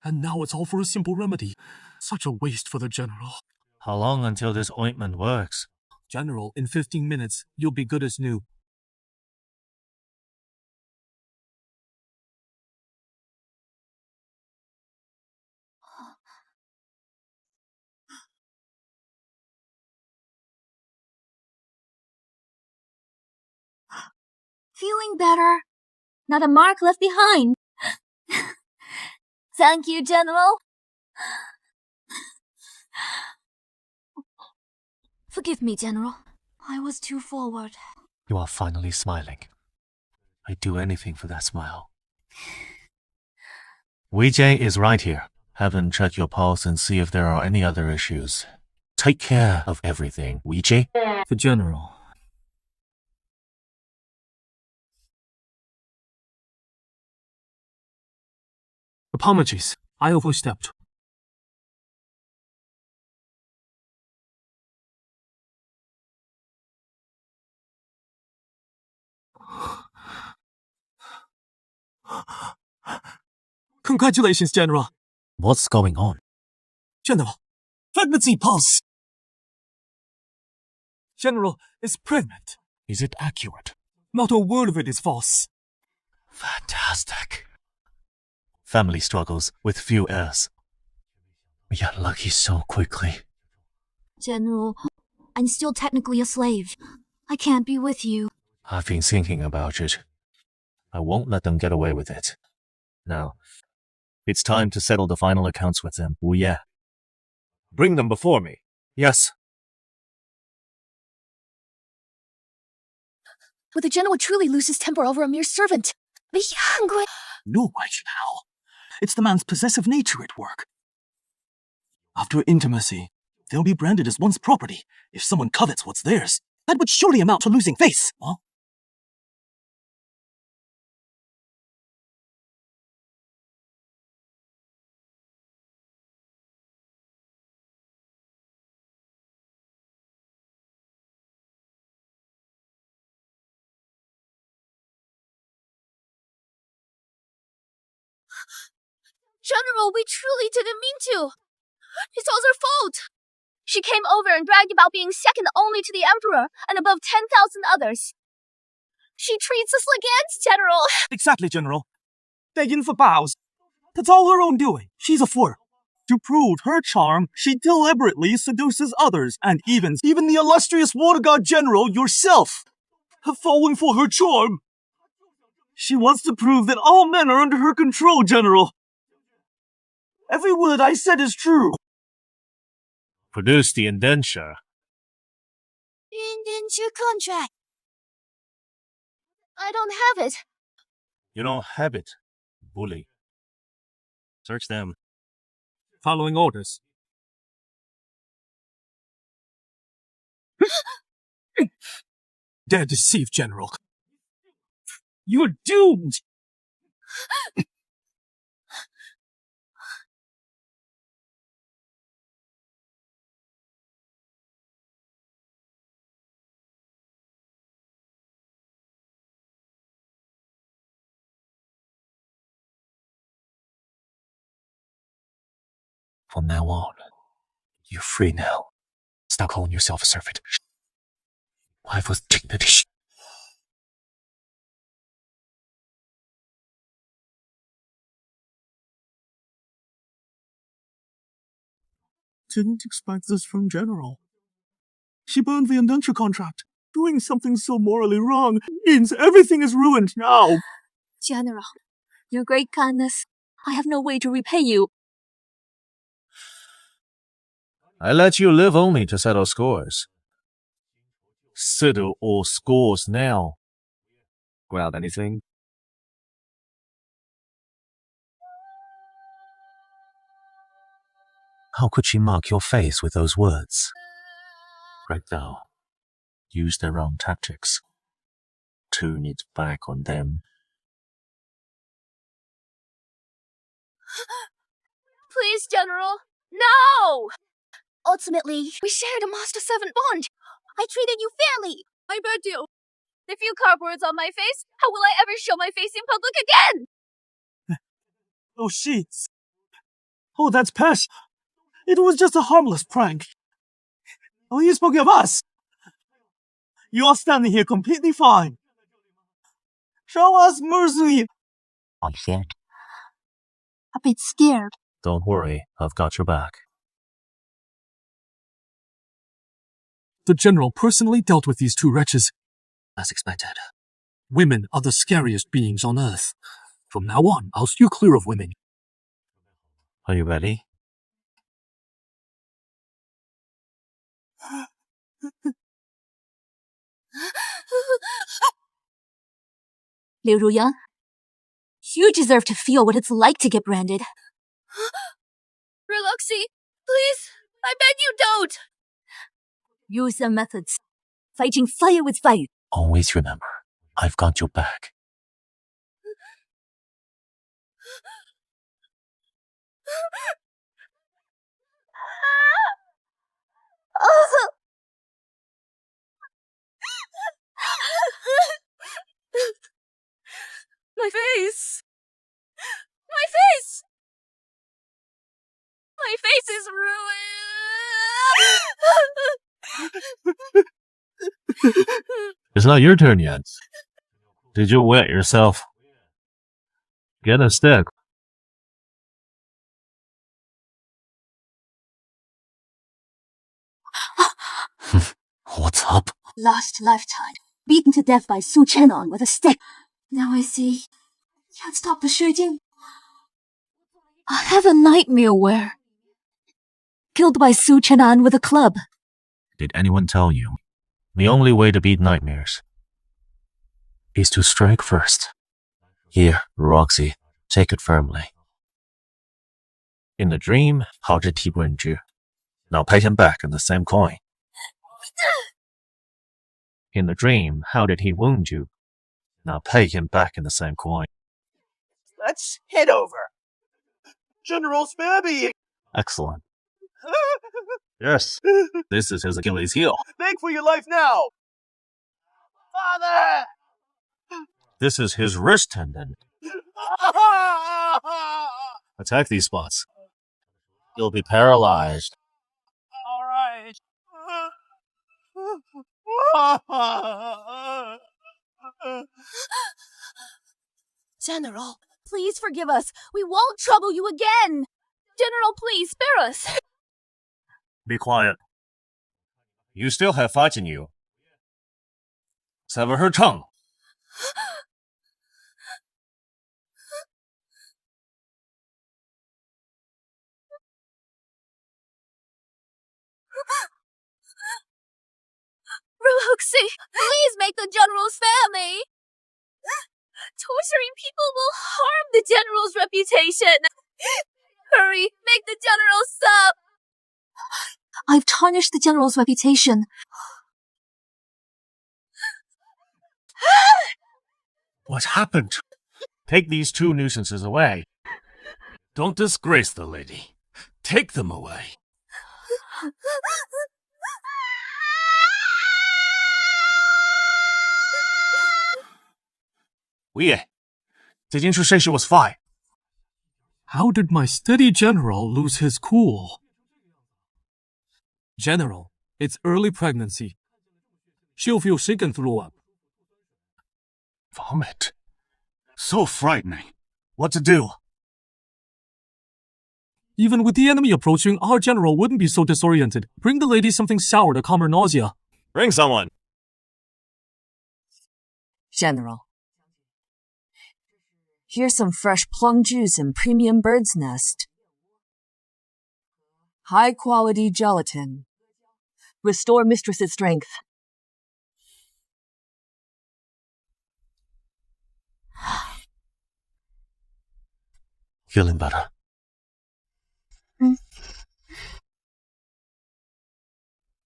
And now it's all for a simple remedy. Such a waste for the General. How long until this ointment works? General, in 15 minutes, you'll be good as new. Feeling better. Not a mark left behind. Thank you, General. Forgive me, General. I was too forward. You are finally smiling. I'd do anything for that smile. Wei Jie is right here. Have him check your pulse and see if there are any other issues. Take care of everything, Wei Jie. The General. Apologies. I overstepped. Congratulations, General. What's going on? General, pregnancy pulse. General is pregnant. Is it accurate? Not a word of it is false. Fantastic. Family struggles with few heirs. We got lucky so quickly. General, I'm still technically a slave. I can't be with you. I've been thinking about it. I won't let them get away with it. Now, it's time to settle the final accounts with them, Wu Ye. Bring them before me. Yes. Would the general truly lose his temper over a mere servant? Be hungry. No, How? It's the man's possessive nature at work. After intimacy, they'll be branded as one's property. If someone covets what's theirs, that would surely amount to losing face, huh? General, we truly didn't mean to. It's all her fault. She came over and bragged about being second only to the Emperor and above 10,000 others. She treats us like ants, General. Exactly, General. Begging for bows. That's all her own doing. She's a flirt. To prove her charm, she deliberately seduces others, and even the illustrious water god general yourself have fallen for her charm. She wants to prove that all men are under her control, General. Every word I said is true. Produce the indenture. Indenture contract. I don't have it. You don't have it, bully. Search them. Following orders. Dare deceive, General. You're doomed! From now on, you're free now. Stop calling yourself a servant. Life with dignity. Didn't expect this from General. She burned the indenture contract. Doing something so morally wrong means everything is ruined now. General, your great kindness, I have no way to repay you. I let you live only to settle scores. Settle all scores now. Grab anything? How could she mark your face with those words? Right now, use their own tactics. Turn it back on them. Please, General. No! Ultimately, we shared a master-servant bond. I treated you fairly. I bet you. If you carve words on my face, how will I ever show my face in public again? Oh, sheets. Oh, that's Pesh. It was just a harmless prank. Oh, you spoke of us. You are standing here completely fine. Show us mercy. I'm scared. A bit scared. Don't worry, I've got your back. The General personally dealt with these two wretches. As expected. Women are the scariest beings on Earth. From now on, I'll steer clear of women. Are you ready? Liu Ruyang, you deserve to feel what it's like to get branded. Ruoxi, please, I beg you don't! Use their methods. Fighting fire with fire. Always remember, I've got your back. My face! My face! My face is ruined! It's not your turn yet. Did you wet yourself? Get a stick. What's up? Last lifetime. Beaten to death by Su Chenon with a stick. Now I see. Can't stop the shooting. I have a nightmare where... Killed by Su Chenon with a club. Did anyone tell you? The only way to beat nightmares is to strike first. Here, Ruoxi, take it firmly. In the dream, how did he wound you? Now pay him back in the same coin. In the dream, how did he wound you? Now pay him back in the same coin. Let's head over. General Spabby. Excellent. Yes, this is his Achilles heel. Beg for your life now. Father! This is his wrist tendon. Attack these spots. You'll be paralyzed. All right. General, please forgive us. We won't trouble you again. General, please spare us. Be quiet. You still have fight in you. Sever her tongue. Ruoxi, please make the General spare me. Torturing people will harm the General's reputation. Hurry, make the General stop. I've tarnished the General's reputation. What happened? Take these two nuisances away. Don't disgrace the lady. Take them away. 吴爷，这件事谁是 was fine? How did my steady general lose his cool? General, it's early pregnancy. She'll feel sick and throw up. Vomit. So frightening. What to do? Even with the enemy approaching, our general wouldn't be so disoriented. Bring the lady something sour to calm her nausea. Bring someone. General. Here's some fresh plum juice and premium bird's nest. High-quality gelatin. Restore mistress's strength. Feeling better.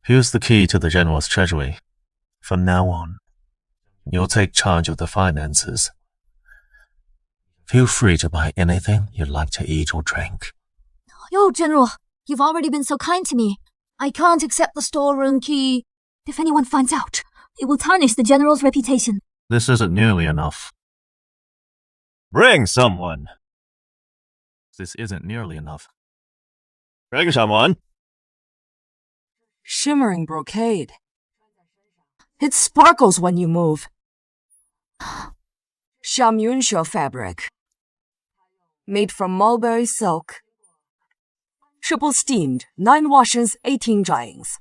Here's the key to the general's treasury. From now on, you'll take charge of the finances. Feel free to buy anything you'd like to eat or drink. Yo, General, you've already been so kind to me. I can't accept the storeroom key. If anyone finds out, it will tarnish the General's reputation. This isn't nearly enough. Bring someone. This isn't nearly enough. Bring someone. Shimmering brocade. It sparkles when you move. Xiaomyunshe fabric. Made from mulberry silk. Triple steamed, 9 washings, 18 dryings.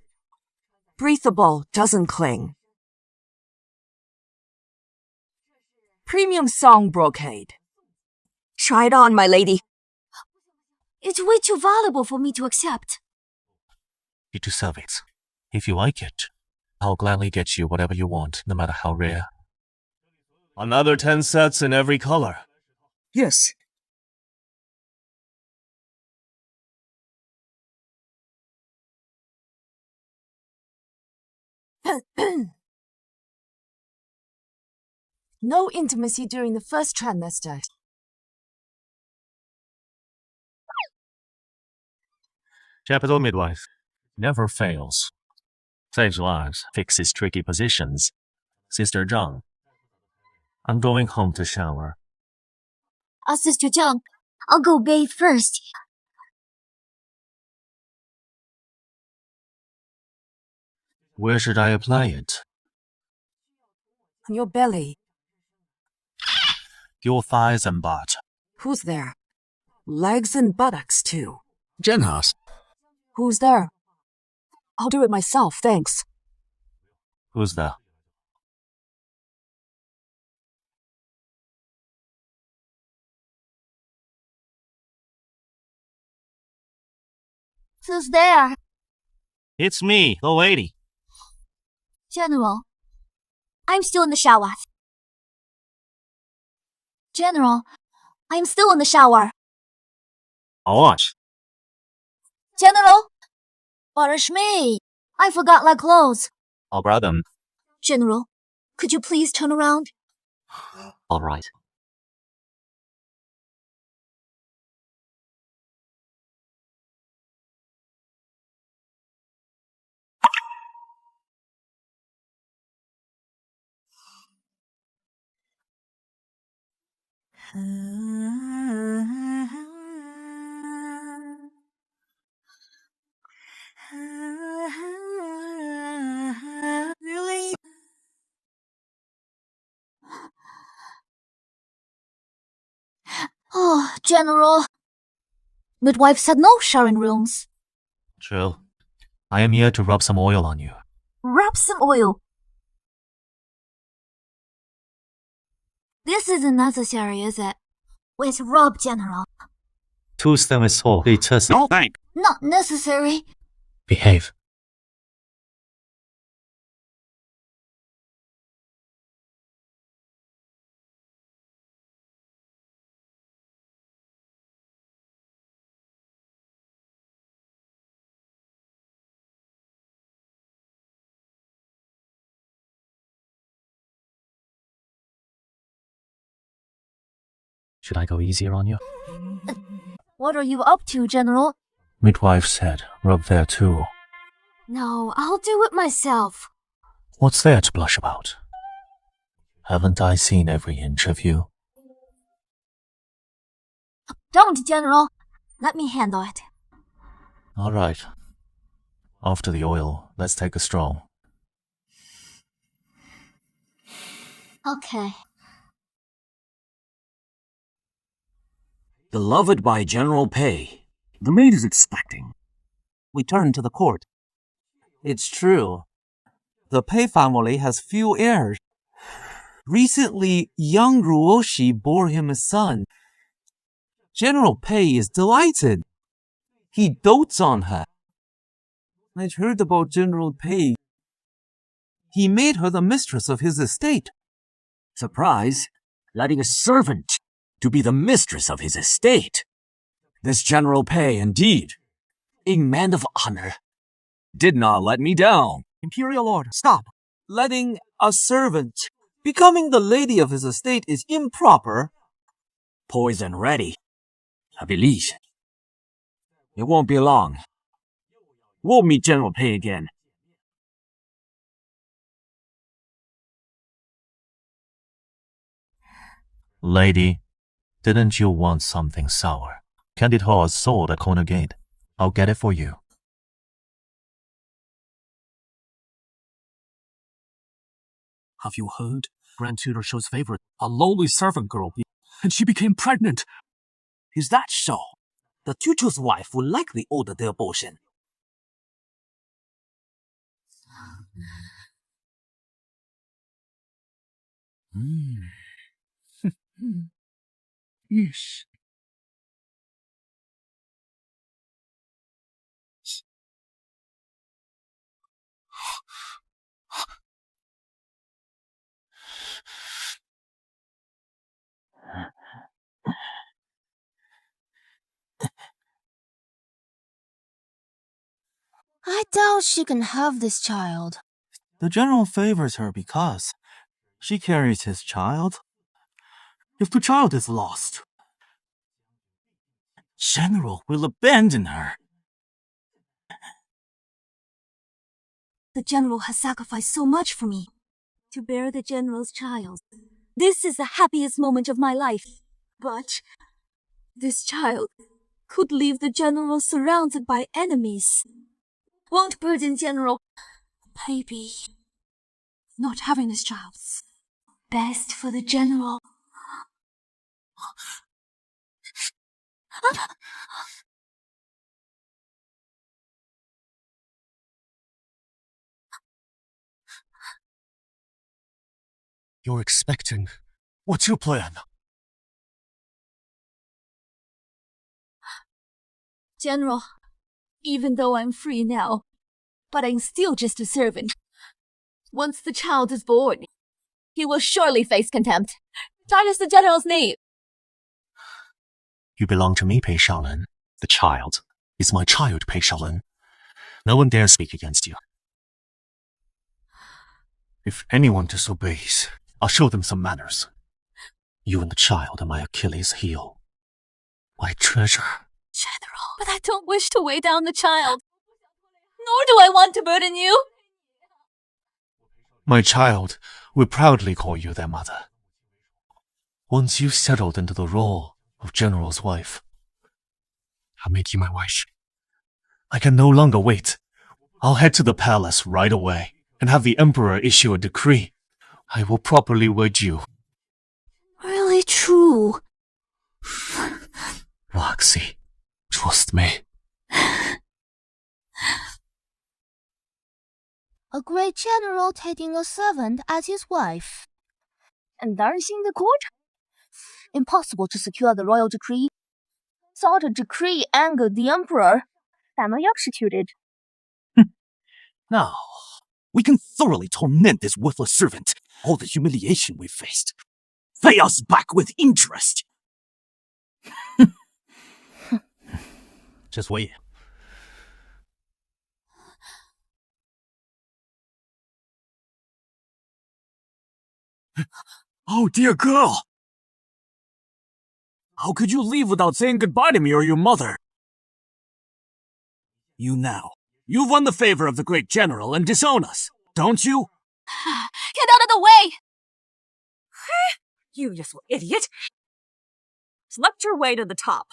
Breathable, doesn't cling. Premium song brocade. Try it on, my lady. It's way too valuable for me to accept. Need to sell it. If you like it, I'll gladly get you whatever you want, no matter how rare. Another 10 sets in every color. Yes. No intimacy during the first trimester. Capital midwife. Never fails. Saves lives, fixes tricky positions. Sister Zhang. I'm going home to shower. Sister Zhang, I'll go bathe first. Where should I apply it? On your belly. Your thighs and butt. Who's there? Legs and buttocks, too. Genhas. Who's there? I'll do it myself, thanks. Who's there? Who's there? It's me, the lady. General, I'm still in the shower. General, I'm still in the shower. I'll watch. General, punish me. I forgot my clothes. I'll grab them. General, could you please turn around? All right. Really? Oh, General. Midwife said no sharing rooms. True. I am here to rub some oil on you. Rub some oil. This isn't necessary, is it? With rub, General. Two stomachs full. No, thank. Not necessary. Behave. Should I go easier on you? What are you up to, General? Midwife said, rub there too. No, I'll do it myself. What's there to blush about? Haven't I seen every inch of you? Don't, General. Let me handle it. All right. After the oil, let's take a stroll. Okay. Beloved by General Pei, the maid is expecting. We turn to the court. It's true. The Pei family has few heirs. Recently, young Ruoxi bore him a son. General Pei is delighted. He dotes on her. I'd heard about General Pei. He made her the mistress of his estate. Surprise, letting a servant to be the mistress of his estate. This General Pei, indeed, a man of honor, did not let me down. Imperial order, stop. Letting a servant becoming the lady of his estate is improper. Poison ready. I believe. It won't be long. We'll meet General Pei again. Lady, didn't you want something sour? Candid Horse sold at Corner Gate. I'll get it for you. Have you heard? Grand Tutor shows favorite, a lowly servant girl, and she became pregnant. Is that so? The tutor's wife will likely order the abortion. Yes. I doubt she can have this child. The general favors her because she carries his child. If the child is lost, General will abandon her. The General has sacrificed so much for me. To bear the General's child. This is the happiest moment of my life. But this child could leave the General surrounded by enemies. Won't burden General. Maybe not having this child. Best for the General. You're expecting. What's your plan? General, even though I'm free now, but I'm still just a servant. Once the child is born, he will surely face contempt. Tarnish the General's name. You belong to me, Pei Shaolin. The child is my child, Pei Shaolin. No one dare speak against you. If anyone disobeys, I'll show them some manners. You and the child are my Achilles' heel. My treasure. General, but I don't wish to weigh down the child. Nor do I want to burden you. My child will proudly call you their mother. Once you've settled into the role of General's wife, I'll make you my wife. I can no longer wait. I'll head to the palace right away and have the Emperor issue a decree. I will properly wed you. Really true. Ruoxi, Trust me. A great general taking a servant as his wife. Embarrassing the court? Impossible to secure the royal decree. Thought a decree angered the emperor. Family executed. Now, we can thoroughly torment this worthless servant. All the humiliation we've faced. Pay us back with interest. Just wait. Oh, dear girl! How could you leave without saying goodbye to me or your mother? You've won the favor of the great general and disown us, don't you? Get out of the way! You little idiot! Slept your way to the top.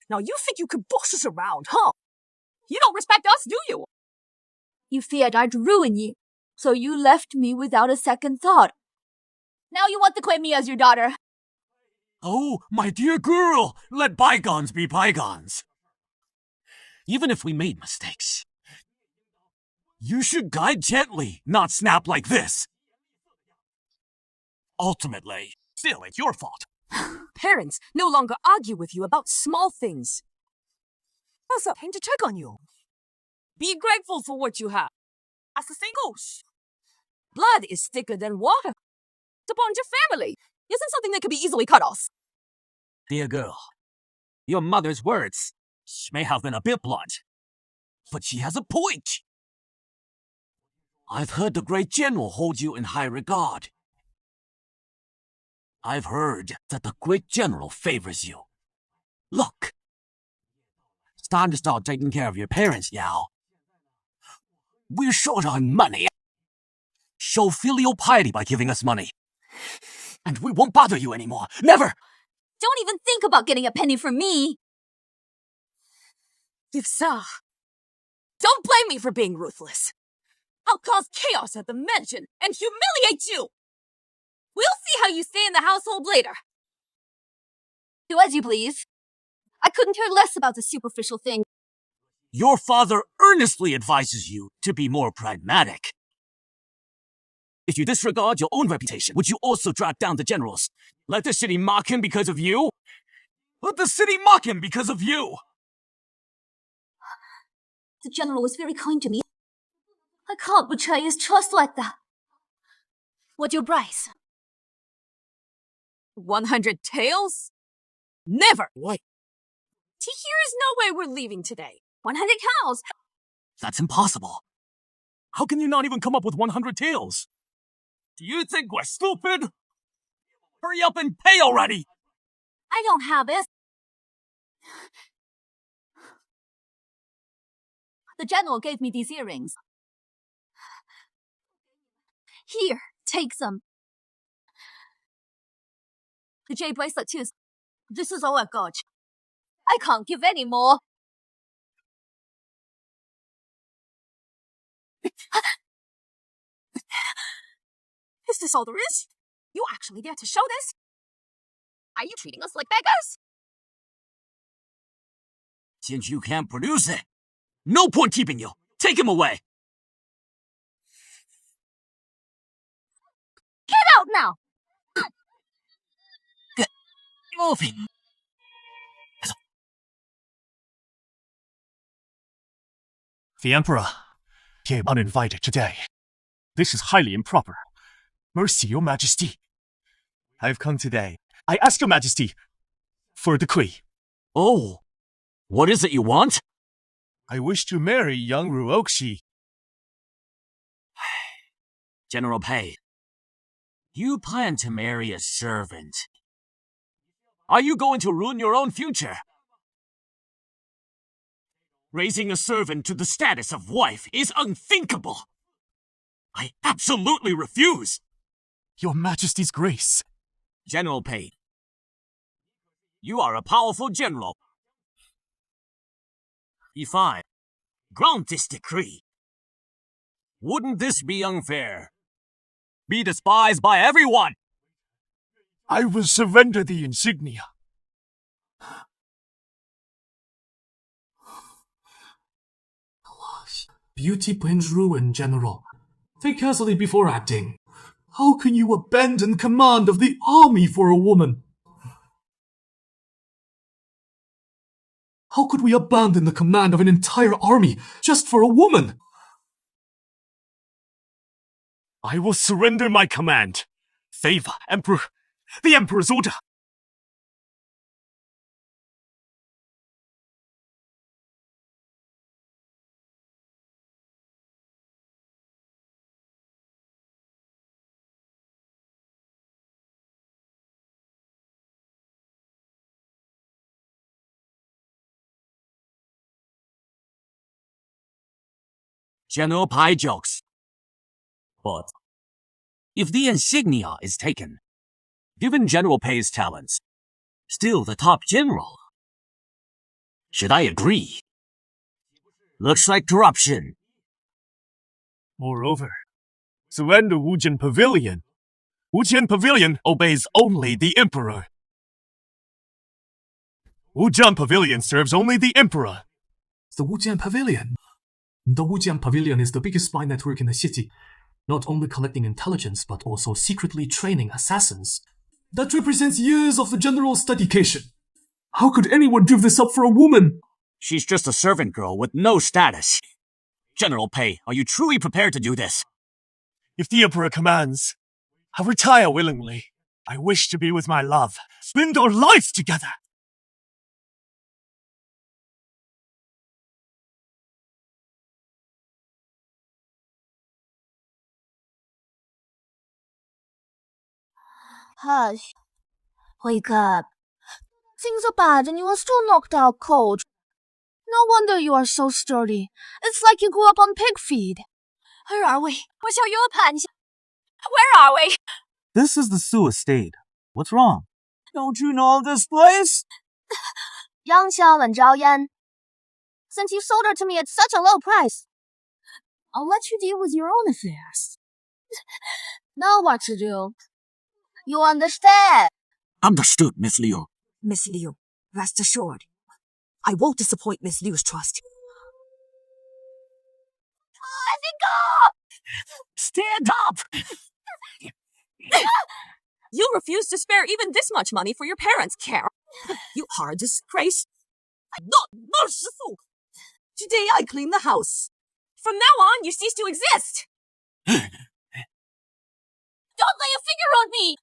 Now you think you could boss us around, huh? You don't respect us, do you? You feared I'd ruin you, so you left me without a second thought. Now you want to claim me as your daughter. Oh, my dear girl, let bygones be bygones. Even if we made mistakes, you should guide gently, not snap like this. Ultimately, still, it's your fault. Parents no longer argue with you about small things. Also, came to check on you. Be grateful for what you have. As the saying goes, blood is thicker than water. To bond your family isn't something that can be easily cut off. Dear girl, your mother's words may have been a bit blunt, but she has a point. I've heard the great general hold you in high regard. I've heard that the great general favors you. Look, it's time to start taking care of your parents, Yao. We're short on money. Show filial piety by giving us money. And we won't bother you anymore. Never! Don't even think about getting a penny from me. EDSA, don't blame me for being ruthless. I'll cause chaos at the mansion and humiliate you. We'll see how you stay in the household later. Do as you please. I couldn't care less about the superficial thing. Your father earnestly advises you to be more pragmatic. If you disregard your own reputation, would you also drag down the generals? Let the city mock him because of you? Let the city mock him because of you! The general was very kind to me. I can't betray his trust like that. What's your price? 100 taels? Never! What? Here is no way we're leaving today. 100 cows! That's impossible. How can you not even come up with 100 taels? Do you think we're stupid? Hurry up and pay already! I don't have it. The general gave me these earrings. Here, take some. The jade bracelet too. This is all I got. I can't give any more. Is this all there is? You actually dare to show this? Are you treating us like beggars? Since you can't produce it, no point keeping you. Take him away. Get out now! Get moving. The Emperor came uninvited today. This is highly improper. Mercy, Your Majesty. I've come today. I ask Your Majesty for a decree. Oh, what is it you want? I wish to marry young Ruoxi. General Pei, you plan to marry a servant. Are you going to ruin your own future? Raising a servant to the status of wife is unthinkable. I absolutely refuse. Your Majesty's grace. General Pei, you are a powerful general. E5, grant this decree. Wouldn't this be unfair? Be despised by everyone. I will surrender the insignia. Beauty brings ruin, General. Think carefully before acting. How can you abandon command of the army for a woman? How could we abandon the command of an entire army just for a woman? I will surrender my command. Favor, Emperor. The Emperor's order. General Pai jokes. But if the insignia is taken, given General Pei's talents, still the top general, should I agree? Looks like corruption. Moreover, surrender Wujian Pavilion. Wujian Pavilion obeys only the Emperor. Wujian Pavilion serves only the Emperor. The Wujian Pavilion. The Wujian Pavilion is the biggest spy network in the city, not only collecting intelligence but also secretly training assassins. That represents years of the general's dedication. How could anyone give this up for a woman? She's just a servant girl with no status. General Pei, are you truly prepared to do this? If the Emperor commands, I'll retire willingly. I wish to be with my love. Spend our life together. Hush. Wake up. Things are bad and you are still knocked out cold. No wonder you are so sturdy. It's like you grew up on pig feed. Where are we? Where are we? This is the Su estate. What's wrong? Don't you know this place? Yang Xiao and Zhao Yan. Since you sold her to me at such a low price, I'll let you deal with your own affairs. Know what to do. You understand? Understood, Miss Liu. Miss Liu, rest assured, I won't disappoint Miss Liu's trust. Stand up! You refuse to spare even this much money for your parents' care. You are a disgrace. I'm not merciful. Today I clean the house. From now on, you cease to exist. Don't lay a finger on me!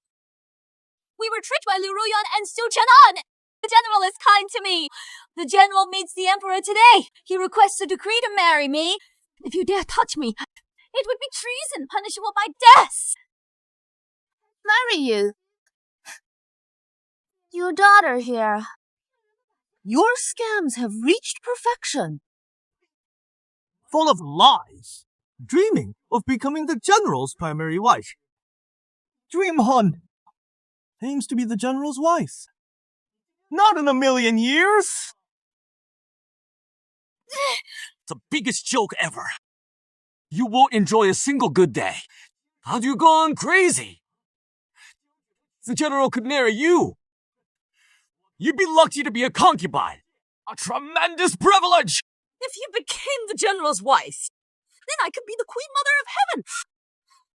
We were tricked by Liu Ruyan and Su Chenan. The general is kind to me. The general meets the emperor today. He requests a decree to marry me. If you dare touch me, it would be treason punishable by death. Marry you. Your daughter here. Your scams have reached perfection. Full of lies. Dreaming of becoming the general's primary wife. Dream Hun aims to be the general's wife. Not in a million years. The biggest joke ever. You won't enjoy a single good day. Have you gone crazy? The general could marry you. You'd be lucky to be a concubine. A tremendous privilege! If you became the general's wife, then I could be the Queen Mother of Heaven.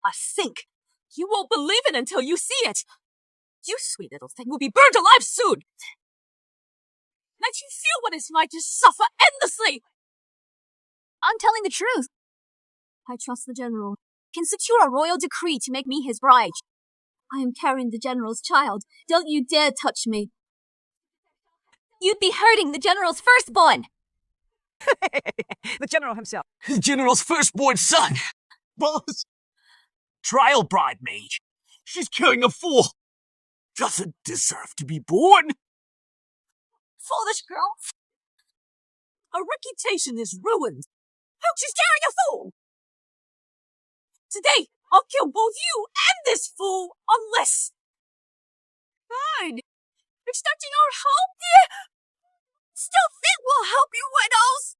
I think you won't believe it until you see it. You sweet little thing will be burned alive soon. Let you feel what it's like to suffer endlessly. I'm telling the truth. I trust the general can secure a royal decree to make me his bride. I am carrying the general's child. Don't you dare touch me. You'd be hurting the general's firstborn. The general himself. The general's firstborn son. Boss. Trial bridemaid. She's killing a fool. Doesn't deserve to be born. Foolish girl. Her reputation is ruined. She's carrying a fool. Today, I'll kill both you and this fool unless... Fine. Extending our help? Still think we'll help you widows?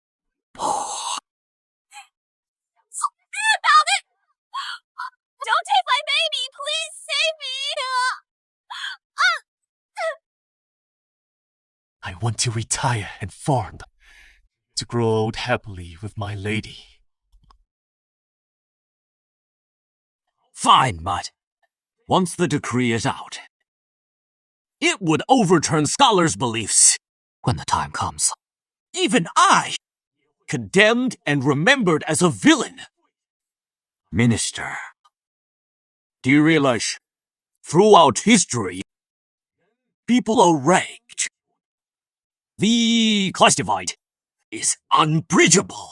Forget about it! Don't take my baby! Please save me! I want to retire and farm, to grow old happily with my lady. Fine, but once the decree is out, it would overturn scholars' beliefs when the time comes. Even I, condemned and remembered as a villain. Minister, do you realize throughout history, people are ranked. The class divide is unbridgeable.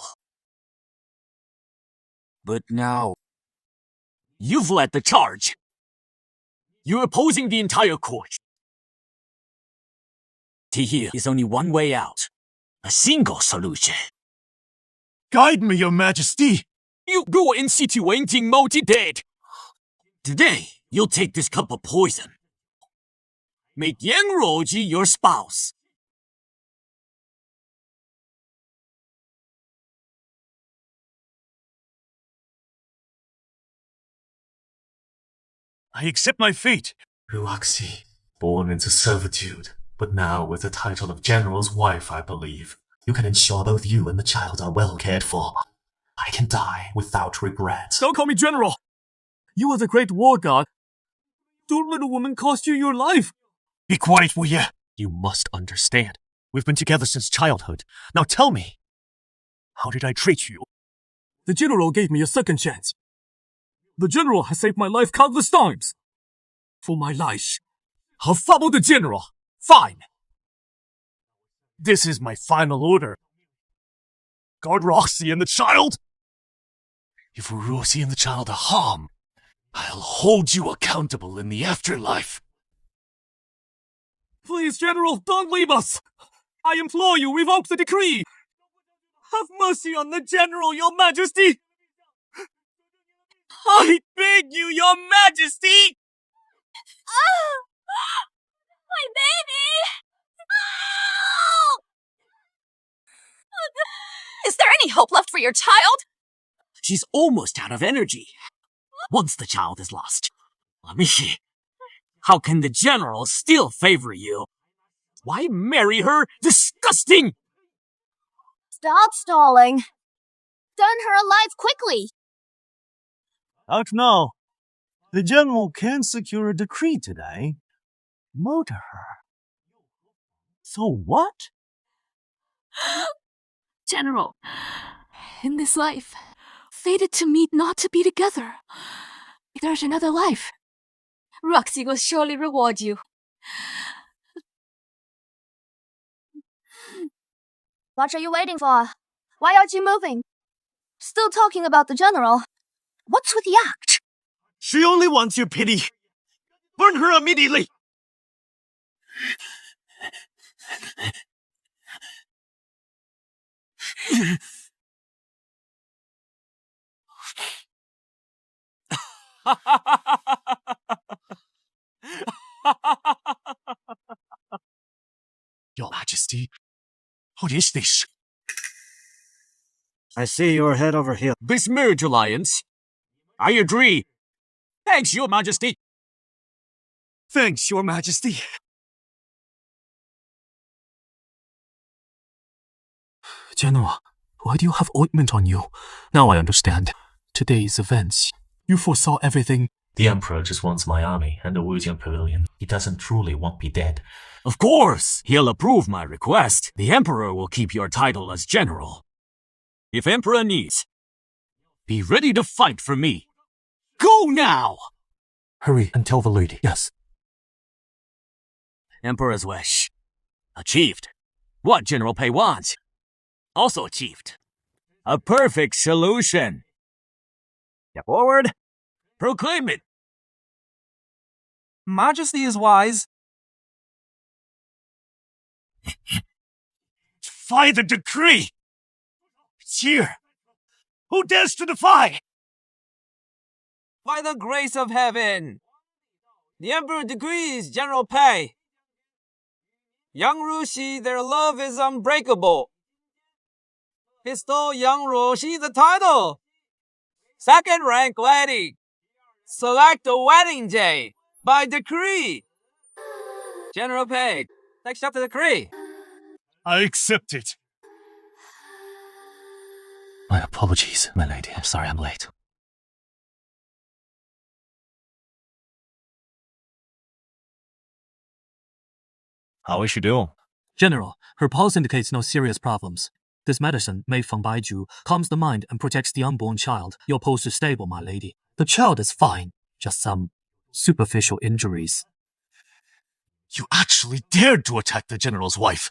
But now, you've led the charge. You're opposing the entire court. Here is only one way out. A single solution. Guide me, Your Majesty! You go instituting multi-dead. Today, you'll take this cup of poison. Make Yang Ruoxi your spouse. I accept my fate. Ruoxi, born into servitude, but now with the title of General's wife, I believe. You can ensure both you and the child are well cared for. I can die without regret. Don't call me General! You are the great war god. Don't let a woman cost you your life! Be quiet, will you? You must understand. We've been together since childhood. Now tell me, how did I treat you? The General gave me a second chance. The General has saved my life countless times. For my life, I'll follow the General. Fine. This is my final order. Guard Ruoxi and the child. If Ruoxi and the child are harmed, I'll hold you accountable in the afterlife. Please, General, don't leave us! I implore you, revoke the decree! Have mercy on the General, Your Majesty! I beg you, Your Majesty! My baby! Is there any hope left for your child? She's almost out of energy. Once the child is lost, let me see. How can the General still favor you? Why marry her? Disgusting! Stop stalling. Burn her alive quickly. Act now. The General can secure a decree today. Murder her. So what? General, in this life, fated to meet not to be together. There's another life. Ruoxi will surely reward you. What are you waiting for? Why aren't you moving? Still talking about the General. What's with the act? She only wants your pity. Burn her immediately. Your Majesty, what is this? I see your head over here. This marriage alliance. I agree. Thanks, Your Majesty. Thanks, Your Majesty. General, why do you have ointment on you? Now I understand. Today's events. You foresaw everything. The Emperor just wants my army and the Wujian Pavilion. He doesn't truly want me dead. Of course, he'll approve my request. The Emperor will keep your title as General. If Emperor needs, be ready to fight for me. Go now! Hurry and tell the lady. Yes. Emperor's wish. Achieved. What General Pei wants. Also achieved. A perfect solution. Step forward. Proclaim it. Majesty is wise. Defy the decree! It's here. Who dares to defy? By the grace of heaven, the Emperor decrees General Pei. Yang Ruoxi, their love is unbreakable. Bestow Yang Ruoxi the title. Second rank wedding. Select the wedding day by decree. General Pei, accept the decree. I accept it. My apologies, my lady. I'm sorry I'm late. How is she doing? General, her pulse indicates no serious problems. This medicine, made from Baiju, calms the mind and protects the unborn child. Your pulse is stable, my lady. The child is fine, just some superficial injuries. You actually dared to attack the general's wife.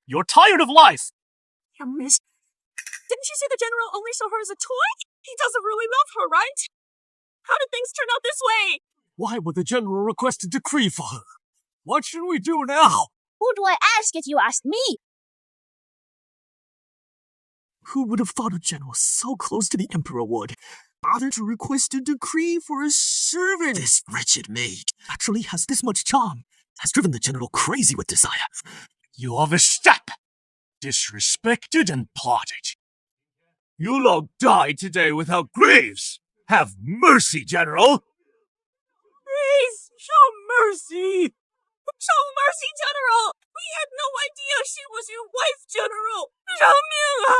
You're tired of life! Yeah, miss. Didn't you say the general only saw her as a toy? He doesn't really love her, right? How did things turn out this way? Why would the general request a decree for her? What should we do now? Who do I ask if you ask me? Who would have thought a general so close to the Emperor would bother to request a decree for a servant? This wretched maid actually has this much charm, has driven the general crazy with desire. You overstep, disrespected and plotted. You'll all die today without graves. Have mercy, General. Please, show mercy. Show mercy, General. We had no idea she was your wife, General. Show me.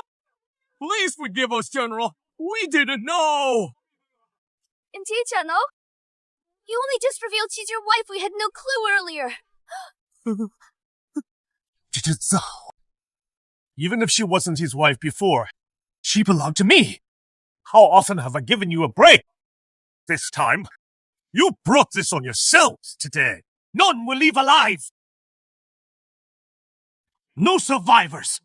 Please forgive us, General. We didn't know. Indeed, General. You only just revealed she's your wife. We had no clue earlier. Even if she wasn't his wife before, she belonged to me. How often have I given you a break? This time, you brought this on yourselves today. None will leave alive. No survivors.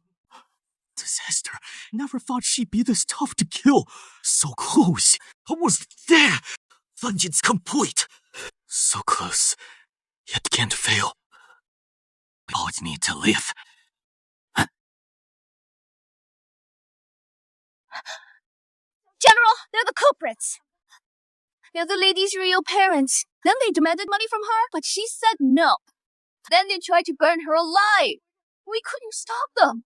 Disaster. Never thought she'd be this tough to kill. So close. Almost there. Vengeance complete. So close. Yet can't fail. We always need to live. General, they're the culprits. They're the lady's real parents. Then they demanded money from her, but she said no. Then they tried to burn her alive. We couldn't stop them.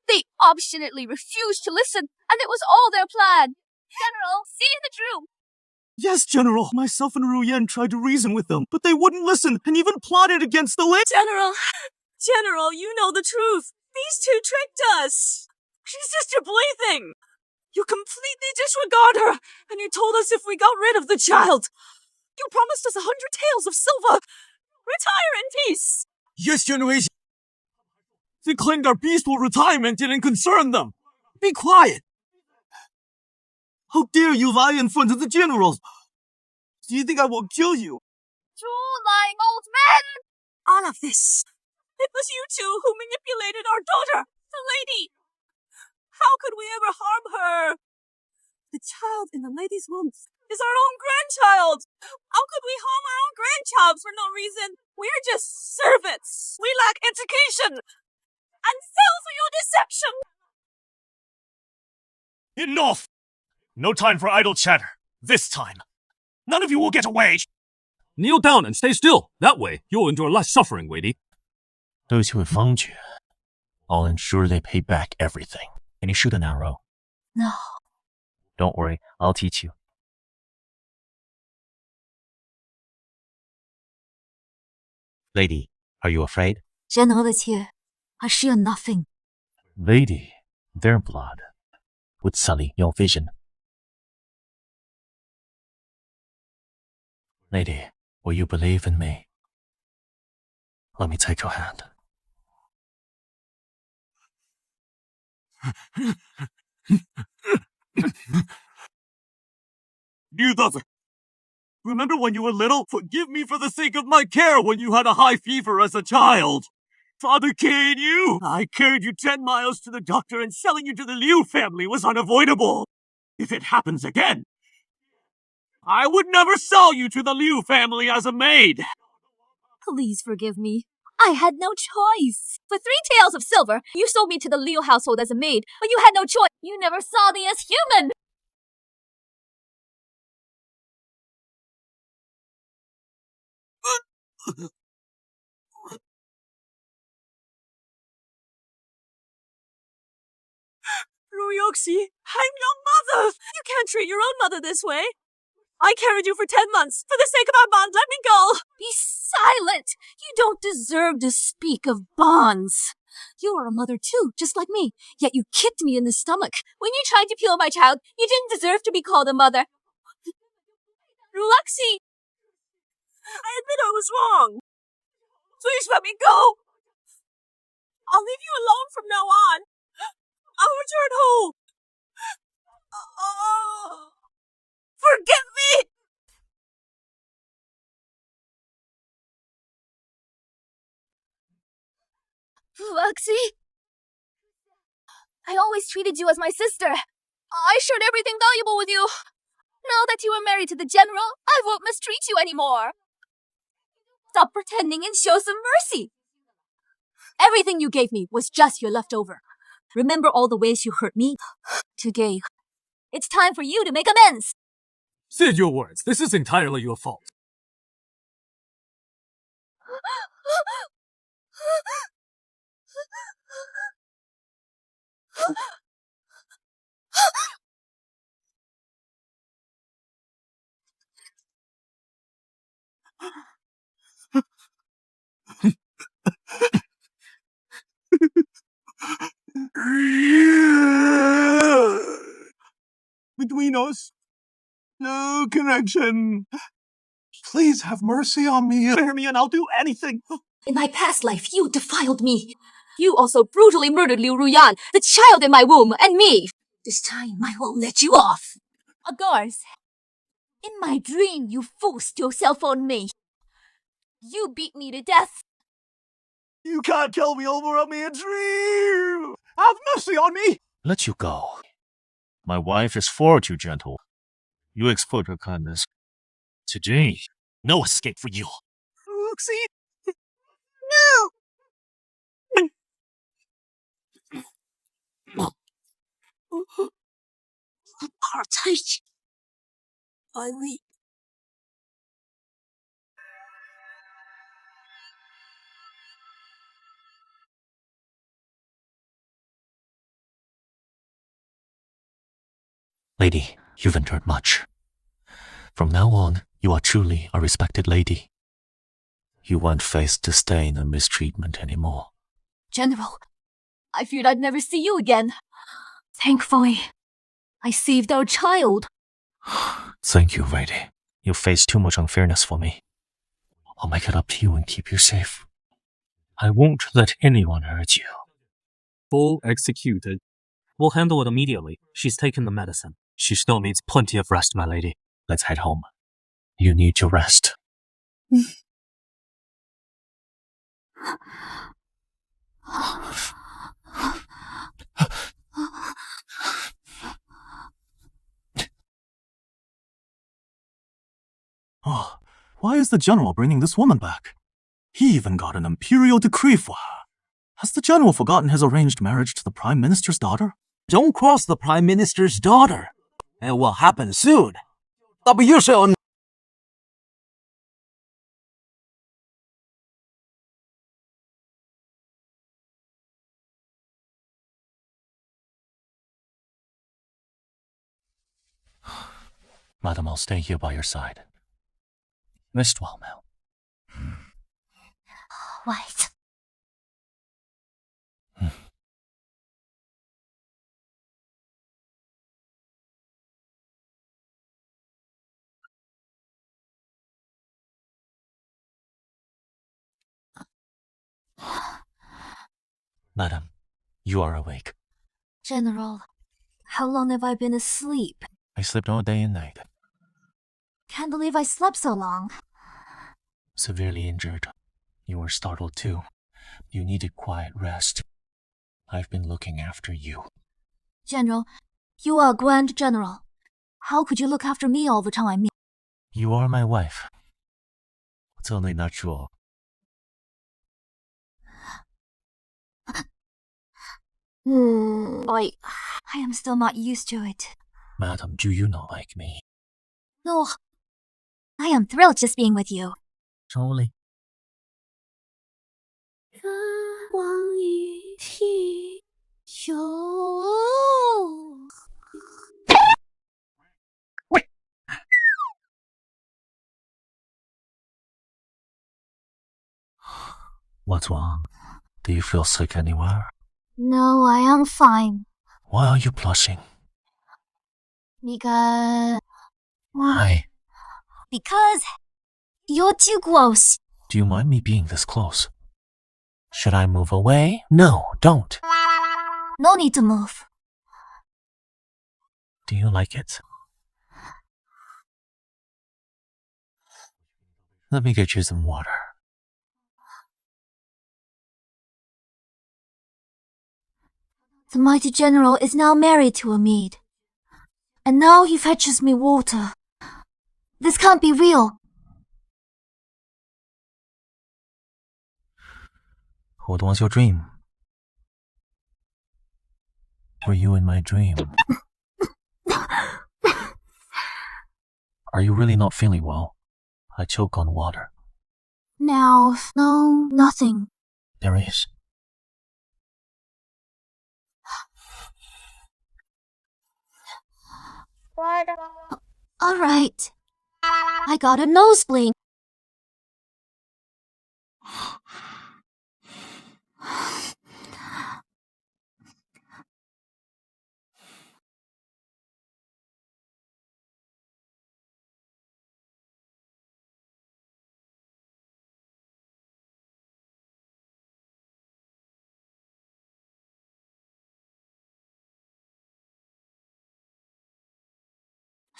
They obstinately refused to listen, and it was all their plan. General, see the truth. Yes, General. Myself and Ru Yan tried to reason with them, but they wouldn't listen and even plotted against the lady. General, you know the truth. These two tricked us. She's just your plaything. You completely disregard her, and you told us if we got rid of the child. You promised us 100 taels of silver. Retire in peace. Yes, Generation. They claimed our peaceful retirement didn't concern them. Be quiet. How dare you lie in front of the generals? Do you think I won't kill you? Two lying old men! All of this. It was you two who manipulated our daughter, the lady. How could we ever harm her? The child in the lady's womb is our own grandchild. How could we harm our own grandchild for no reason? We're just servants. We lack education. And fell for your deception. Enough! No time for idle chatter. This time, none of you will get away. Kneel down and stay still. That way, you'll endure less suffering, Wadey. Those who have wronged you, I'll ensure they pay back everything. Can you shoot an arrow? No. Don't worry, I'll teach you. Lady, are you afraid? General is here. I fear nothing. Lady, their blood would sully your vision. Lady, will you believe in me? Let me take your hand. You doesn't. Remember when you were little? Forgive me for the sake of my care when you had a high fever as a child. Father Kane, I carried you 10 miles to the doctor, and selling you to the Liu family was unavoidable. If it happens again, I would never sell you to the Liu family as a maid. Please forgive me. I had no choice. For 3 taels of silver, you sold me to the Liu household as a maid, but you had no choice. You never saw me as human. Ruoxi, I'm your mother. You can't treat your own mother this way. I carried you for 10 months. For the sake of our bond, let me go. Be silent. You don't deserve to speak of bonds. You are a mother too, just like me. Yet you kicked me in the stomach. When you tried to kill my child, you didn't deserve to be called a mother. Ruoxi! I admit I was wrong. Please let me go. I'll leave you alone from now on. I'll return home. Oh, forgive me. Ruoxi, I always treated you as my sister. I shared everything valuable with you. Now that you are married to the general, I won't mistreat you anymore. Stop pretending and show some mercy. Everything you gave me was just your leftover. Remember all the ways you hurt me? Today, it's time for you to make amends. Say your words. This is entirely your fault. Between us, no connection. Please have mercy on me. Spare me and I'll do anything. In my past life, you defiled me. You also brutally murdered Liu Ruyan, the child in my womb, and me. This time, I won't let you off. Of course. In my dream, you forced yourself on me. You beat me to death. You can't kill me over a mere dream. Have mercy on me. Let you go. My wife is far too gentle. You exploit her kindness. Today, no escape for you. Ruoxi. Apartheid. I leave. Lady, you've endured much. From now on, you are truly a respected lady. You won't face disdain and mistreatment anymore. General, I feared I'd never see you again. Thankfully, I saved our child. Thank you, lady. You faced too much unfairness for me. I'll make it up to you and keep you safe. I won't let anyone hurt you. Full executed. We'll handle it immediately. She's taken the medicine. She still needs plenty of rest, my lady. Let's head home. You need to rest. Oh, why is the general bringing this woman back? He even got an imperial decree for her. Has the general forgotten his arranged marriage to the prime minister's daughter? Don't cross the prime minister's daughter. It will happen soon. Madam, I'll stay here by your side. Rest well now. What? Madam, you are awake. General, how long have I been asleep? I slept all day and night. Can't believe I slept so long. Severely injured. You were startled too. You needed quiet rest. I've been looking after you. General, you are a Grand General. How could you look after me all the time? You are my wife. It's only natural. I am still not used to it. Madam, do you not like me? No, I am thrilled just being with you. Truly. What's wrong? Do you feel sick anywhere? No, I am fine. Why are you blushing? Because... Why? Because... you're too gross. Do you mind me being this close? Should I move away? No, don't. No need to move. Do you like it? Let me get you some water. The mighty general is now married to a maid. And now he fetches me water. This can't be real. What was your dream? Were you in my dream? Are you really not feeling well? I choke on water. No, nothing. There is. All right. I got a nosebleed.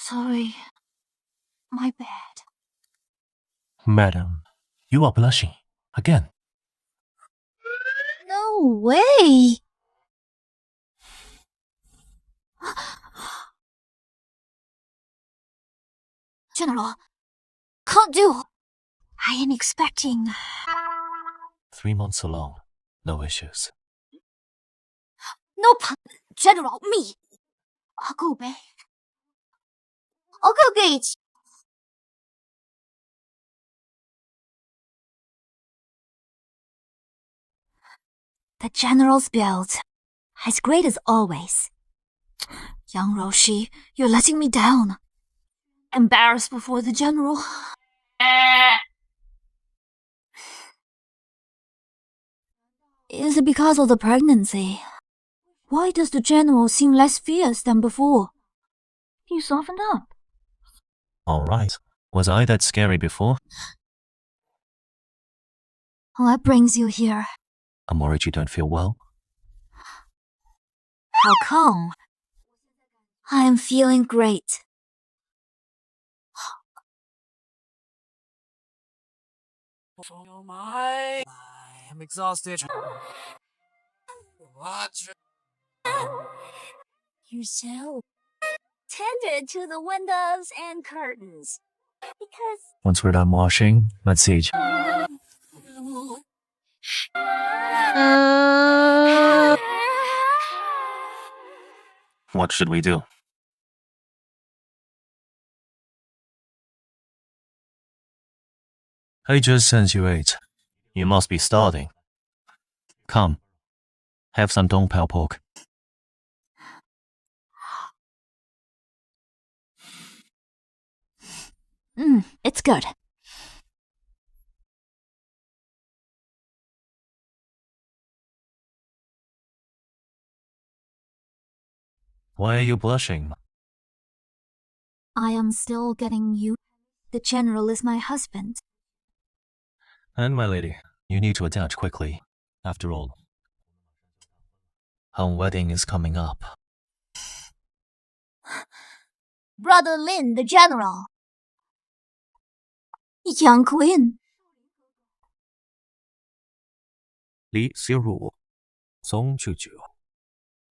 Sorry. My bad. Madam, you are blushing. Again. No way! General, can't do. I am expecting. 3 months alone. No issues. Nope. General, me. I'll go back. I'll go gauge. The general's build. As great as always. Young Ruoxi, you're letting me down. Embarrassed before the general. Is it because of the pregnancy? Why does the general seem less fierce than before? He softened up. Alright. Was I that scary before? What brings you here? I'm worried you don't feel well. How come? I am feeling great. Oh my. I'm exhausted. What? You're so tended to the windows and curtains. Because Once we're done washing, let's eat. What should we do? I just sent you 8. You must be starving. Come, have some dongpao pork. it's good. Why are you blushing? I am still getting you. The general is my husband. And my lady, you need to adapt quickly. After all, our wedding is coming up. Brother Lin, the general. Young Queen. Li Xiru, Song Chuju.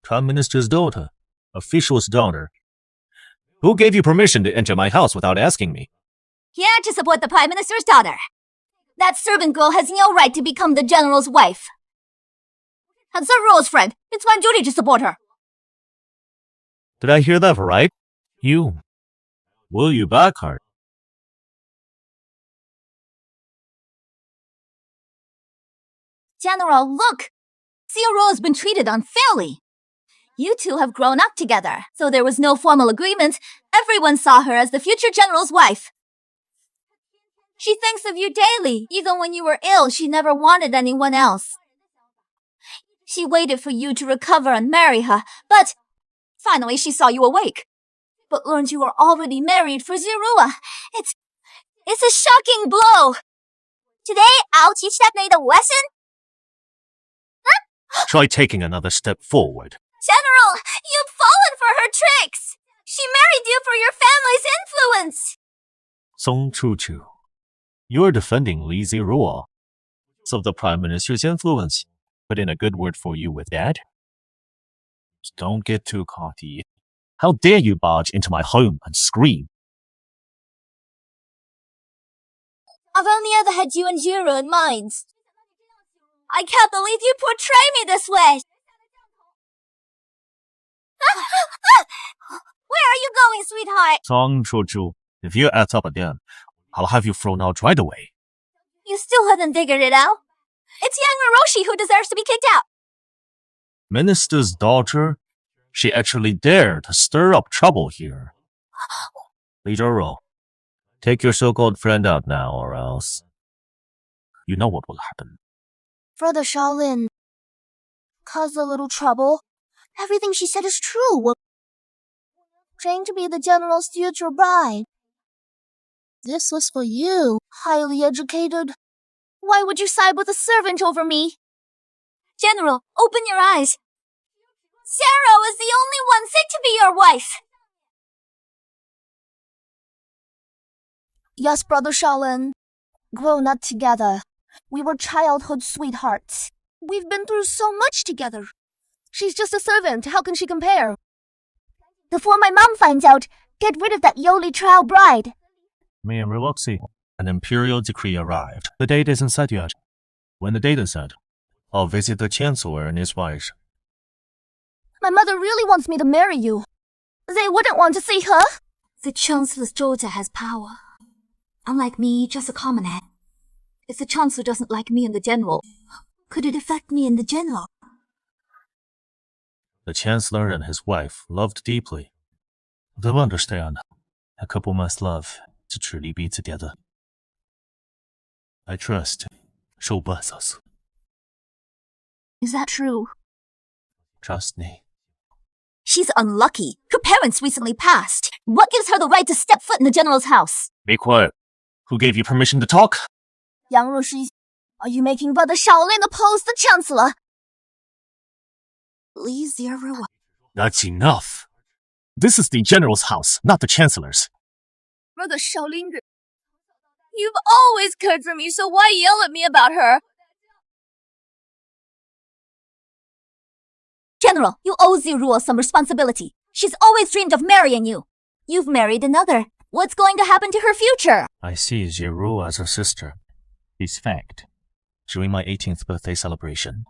Prime Minister's daughter, official's daughter. Who gave you permission to enter my house without asking me? Here to support the Prime Minister's daughter. That servant girl has no right to become the general's wife. As a Ruo's friend, it's my duty to support her. Did I hear that right? You. Will you back her? General, look! Ruo has been treated unfairly. You two have grown up together, so there was no formal agreement. Everyone saw her as the future general's wife. She thinks of you daily. Even when you were ill, she never wanted anyone else. She waited for you to recover and marry her, but finally she saw you awake. But learned you were already married for Zirua. It's a shocking blow. Today, I'll teach that maid a lesson. Try taking another step forward. General, you've fallen for her tricks. She married you for your family's influence. Song Chu, you're defending Li Ziruo. So the Prime Minister's influence put in a good word for you with that? Don't get too cocky. How dare you barge into my home and scream? I've only ever had you and Jiro in mind. I can't believe you portray me this way. Where are you going, sweetheart? Song Chu, if you act up again, I'll have you thrown out right away. You still haven't figured it out. It's young Ruoxi who deserves to be kicked out. Minister's daughter? She actually dared to stir up trouble here. Li Zhou, take your so-called friend out now, or else you know what will happen. Brother Shaolin caused a little trouble. Everything she said is true. Trained to be the general's future bride. This was for you, highly educated. Why would you side with a servant over me? General, open your eyes. Sarah is the only one fit to be your wife. Yes, Brother Shaolin. Grown up together. We were childhood sweethearts. We've been through so much together. She's just a servant. How can she compare? Before my mom finds out, get rid of that Yoli trial bride. Me and Ruoxi, an imperial decree arrived. The date isn't set yet. When the date is set, I'll visit the Chancellor and his wife. My mother really wants me to marry you. They wouldn't want to see her. The Chancellor's daughter has power. Unlike me, just a commoner. If the Chancellor doesn't like me and the General, could it affect me and the General? The Chancellor and his wife loved deeply. They'll understand. A couple must love to truly be together. I trust she'll bless us. Is that true? Trust me. She's unlucky. Her parents recently passed. What gives her the right to step foot in the General's house? Be quiet. Who gave you permission to talk? Yang Ruoxi, are you making Brother Shaolin oppose the Chancellor? Li Ziruo. That's enough. This is the General's house, not the Chancellor's. Brother Shaolin, you've always cared for me, so why yell at me about her? General, you owe Ziruo some responsibility. She's always dreamed of marrying you. You've married another. What's going to happen to her future? I see Jiru as her sister. It's fact. During my 18th birthday celebration,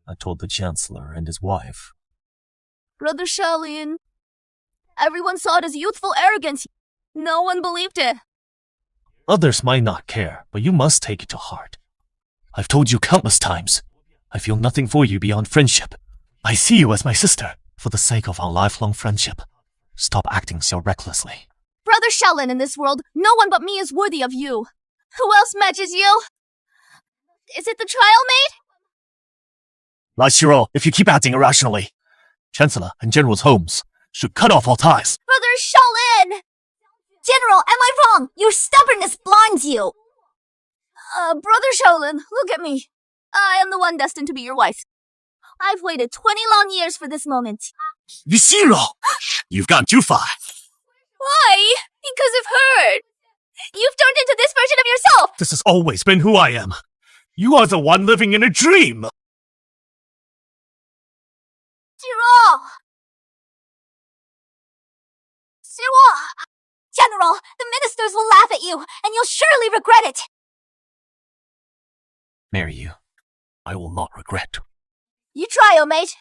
I told the Chancellor and his wife. Brother Shaolin, everyone saw it as youthful arrogance. No one believed it. Others might not care, but you must take it to heart. I've told you countless times. I feel nothing for you beyond friendship. I see you as my sister. For the sake of our lifelong friendship, stop acting so recklessly. Brother Shaolin, in this world, no one but me is worthy of you. Who else matches you? Is it the trial maid? Li Ziruo, if you keep acting irrationally, Chancellor and General's homes should cut off all ties. Brother Shaolin! General, am I wrong? Your stubbornness blinds you. Brother Shaolin, look at me. I am the one destined to be your wife. I've waited 20 long years for this moment. Li Ziruo, you've gone too far. Why? Because of her. You've turned into this version of yourself. This has always been who I am. You are the one living in a dream. Ziruo! General, the ministers will laugh at you, and you'll surely regret it. Marry you. I will not regret. You try, oh mate.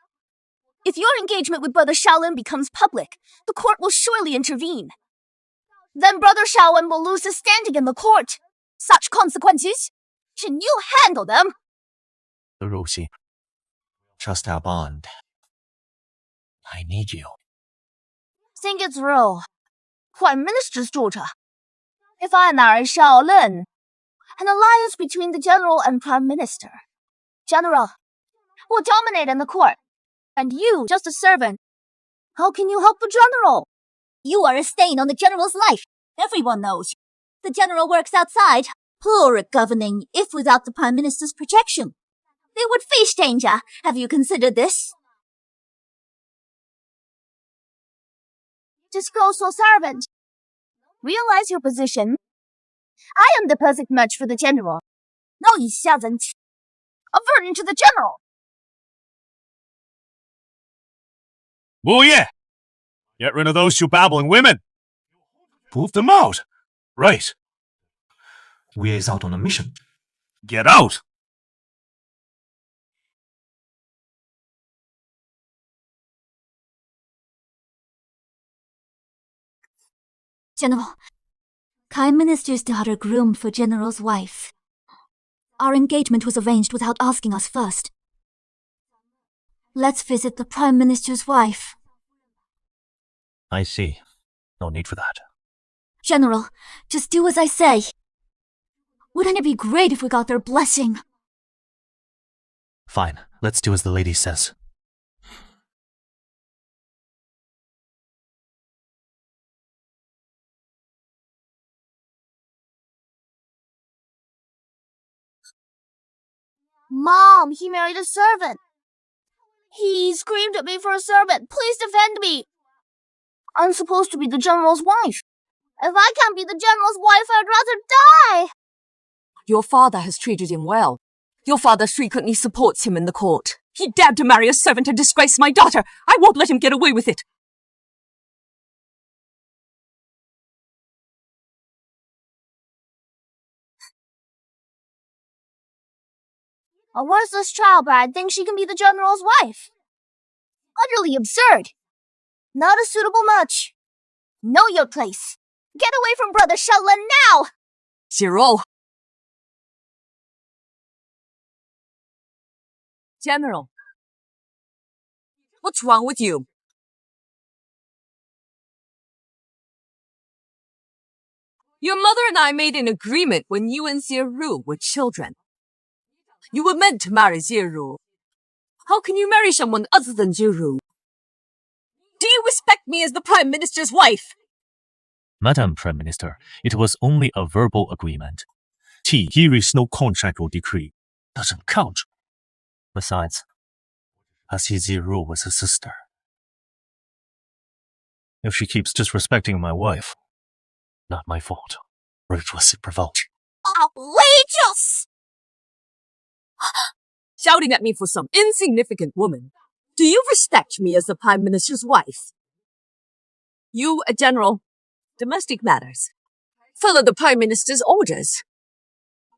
If your engagement with Brother Shaolin becomes public, the court will surely intervene. Then Brother Shaolin will lose his standing in the court. Such consequences, can you handle them? Ruoxi, trust our bond. I need you. Think it's real. Prime Minister's daughter. If I marry Shaolin, an alliance between the General and Prime Minister. General will dominate in the court, and you just a servant. How can you help the General? You are a stain on the General's life. Everyone knows. The General works outside, Poor at governing if without the Prime Minister's protection. They would face danger. Have you considered this? Disgraceful servant. Realize your position. I am the perfect match for the general. now以下人气 averting to the general. Wu Ye! Get rid of those two babbling women! Move them out! Right. Wu Ye is out on a mission. Get out! General, Prime Minister's daughter groomed for General's wife. Our engagement was arranged without asking us first. Let's visit the Prime Minister's wife. I see. No need for that. General, just do as I say. Wouldn't it be great if we got their blessing? Fine, let's do as the lady says. Mom, he married a servant. He screamed at me for a servant. Please defend me. I'm supposed to be the general's wife. If I can't be the general's wife, I'd rather die. Your father has treated him well. Your father frequently supports him in the court. He dared to marry a servant and disgrace my daughter. I won't let him get away with it. A worthless child bride thinks she can be the general's wife. Utterly absurd. Not a suitable match. Know your place. Get away from Brother Shaolin now! Zero. General. What's wrong with you? Your mother and I made an agreement when you and Zieru were children. You were meant to marry Zieru. How can you marry someone other than Zieru? Do you respect me as the Prime Minister's wife? Madam Prime Minister, it was only a verbal agreement. Here is no contract or decree. Doesn't count. Besides, I see Zieru was a sister. If she keeps disrespecting my wife, not my fault. Or it was provoked. Outrageous! Shouting at me for some insignificant woman. Do you respect me as the Prime Minister's wife? You, a general, domestic matters. Follow the Prime Minister's orders.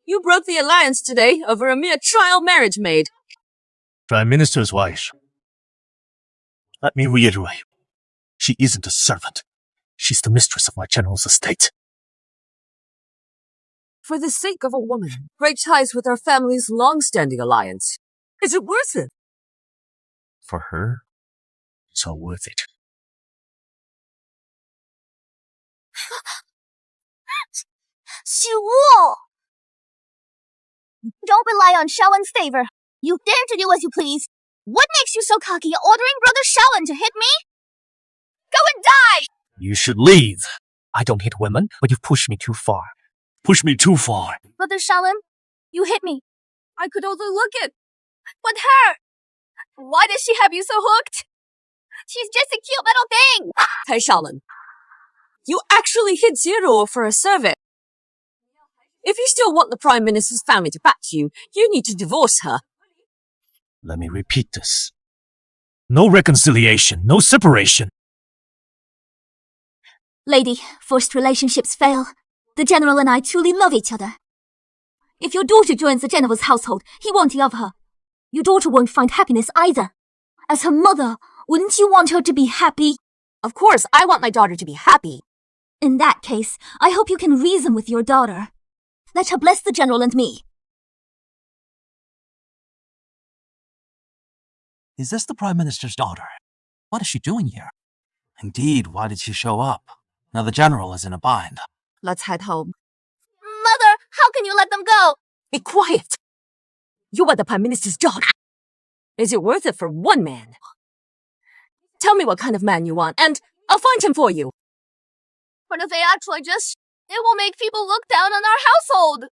You broke the alliance today over a mere trial marriage maid. Prime Minister's wife. Let me reiterate. She isn't a servant. She's the mistress of my general's estate. For the sake of a woman, break ties with our family's long-standing alliance. Is it worth it? For her, it's all worth it. Xiwu! Don't rely on Shaolin's favor. You dare to do as you please. What makes you so cocky ordering Brother Shaolin to hit me? Go and die! You should leave. I don't hit women, but you've pushed me too far. Pushed me too far. Brother Shaolin, you hit me. I could overlook it. But her! Why does she have you so hooked? She's just a cute little thing! Hey, Shaolin. You actually hit Zieru for a servant. If you still want the Prime Minister's family to back you, you need to divorce her. Let me repeat this. No reconciliation, no separation. Lady, forced relationships fail. The General and I truly love each other. If your daughter joins the General's household, he won't love her. Your daughter won't find happiness either. As her mother, wouldn't you want her to be happy? Of course, I want my daughter to be happy. In that case, I hope you can reason with your daughter. Let her bless the General and me. Is this the Prime Minister's daughter? What is she doing here? Indeed, why did she show up? Now the General is in a bind. Let's head home. Mother, how can you let them go? Be quiet! You are the Prime Minister's daughter. Is it worth it for one man? Tell me what kind of man you want, and I'll find him for you. But if they actually it will make people look down on our household.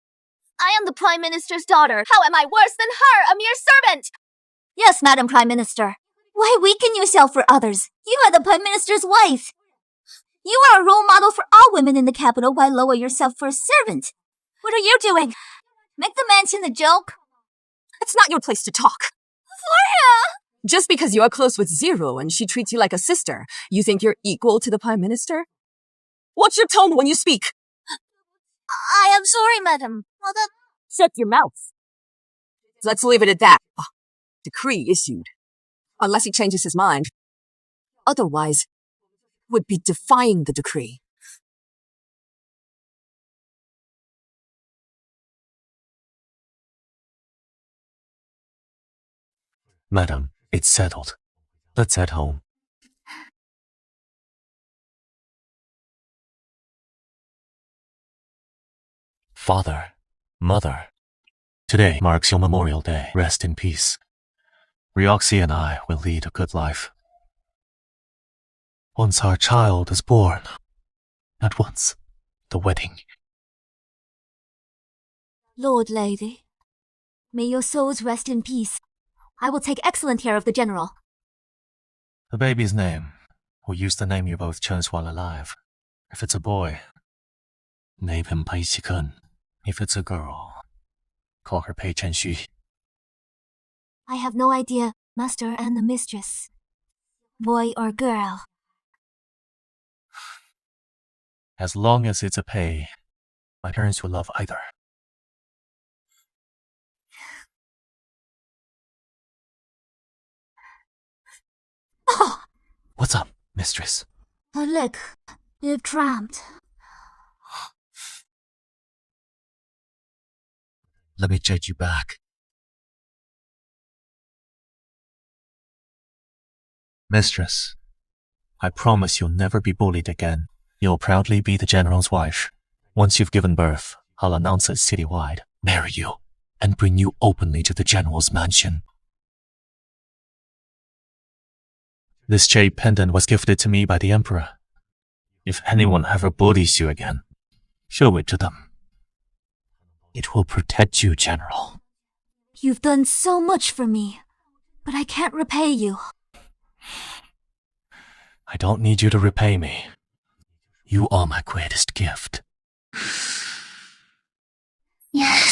I am the Prime Minister's daughter. How am I worse than her, a mere servant? Yes, Madam Prime Minister. Why weaken yourself for others? You are the Prime Minister's wife. You are a role model for all women in the capital. Why lower yourself for a servant? What are you doing? Make the mansion a joke? It's not your place to talk. Just because you are close with Zero and she treats you like a sister, you think you're equal to the Prime Minister? What's your tone when you speak? I am sorry, madam. Mother. Shut your mouth. Let's leave it at that. Decree issued. Unless he changes his mind. Otherwise, would be defying the decree. Madam, it's settled. Let's head home. Father, Mother, today marks your Memorial Day. Rest in peace. Ruoxi and I will lead a good life. Once our child is born, at once, the wedding. Lord Lady, may your souls rest in peace. I will take excellent care of the general. The baby's name. We'll use the name you both chose while alive. If it's a boy, name him Pei Qikun. If it's a girl, call her Pei Chenxu. I have no idea, master and the mistress. Boy or girl. As long as it's a Pei, my parents will love either. What's up, mistress? Her leg. It cramped. Let me take you back. Mistress, I promise you'll never be bullied again. You'll proudly be the general's wife. Once you've given birth, I'll announce it citywide, marry you, and bring you openly to the general's mansion. This jade pendant was gifted to me by the emperor. If anyone ever bullies you again, show it to them. It will protect you, General. You've done so much for me, but I can't repay you. I don't need you to repay me. You are my greatest gift. Yes.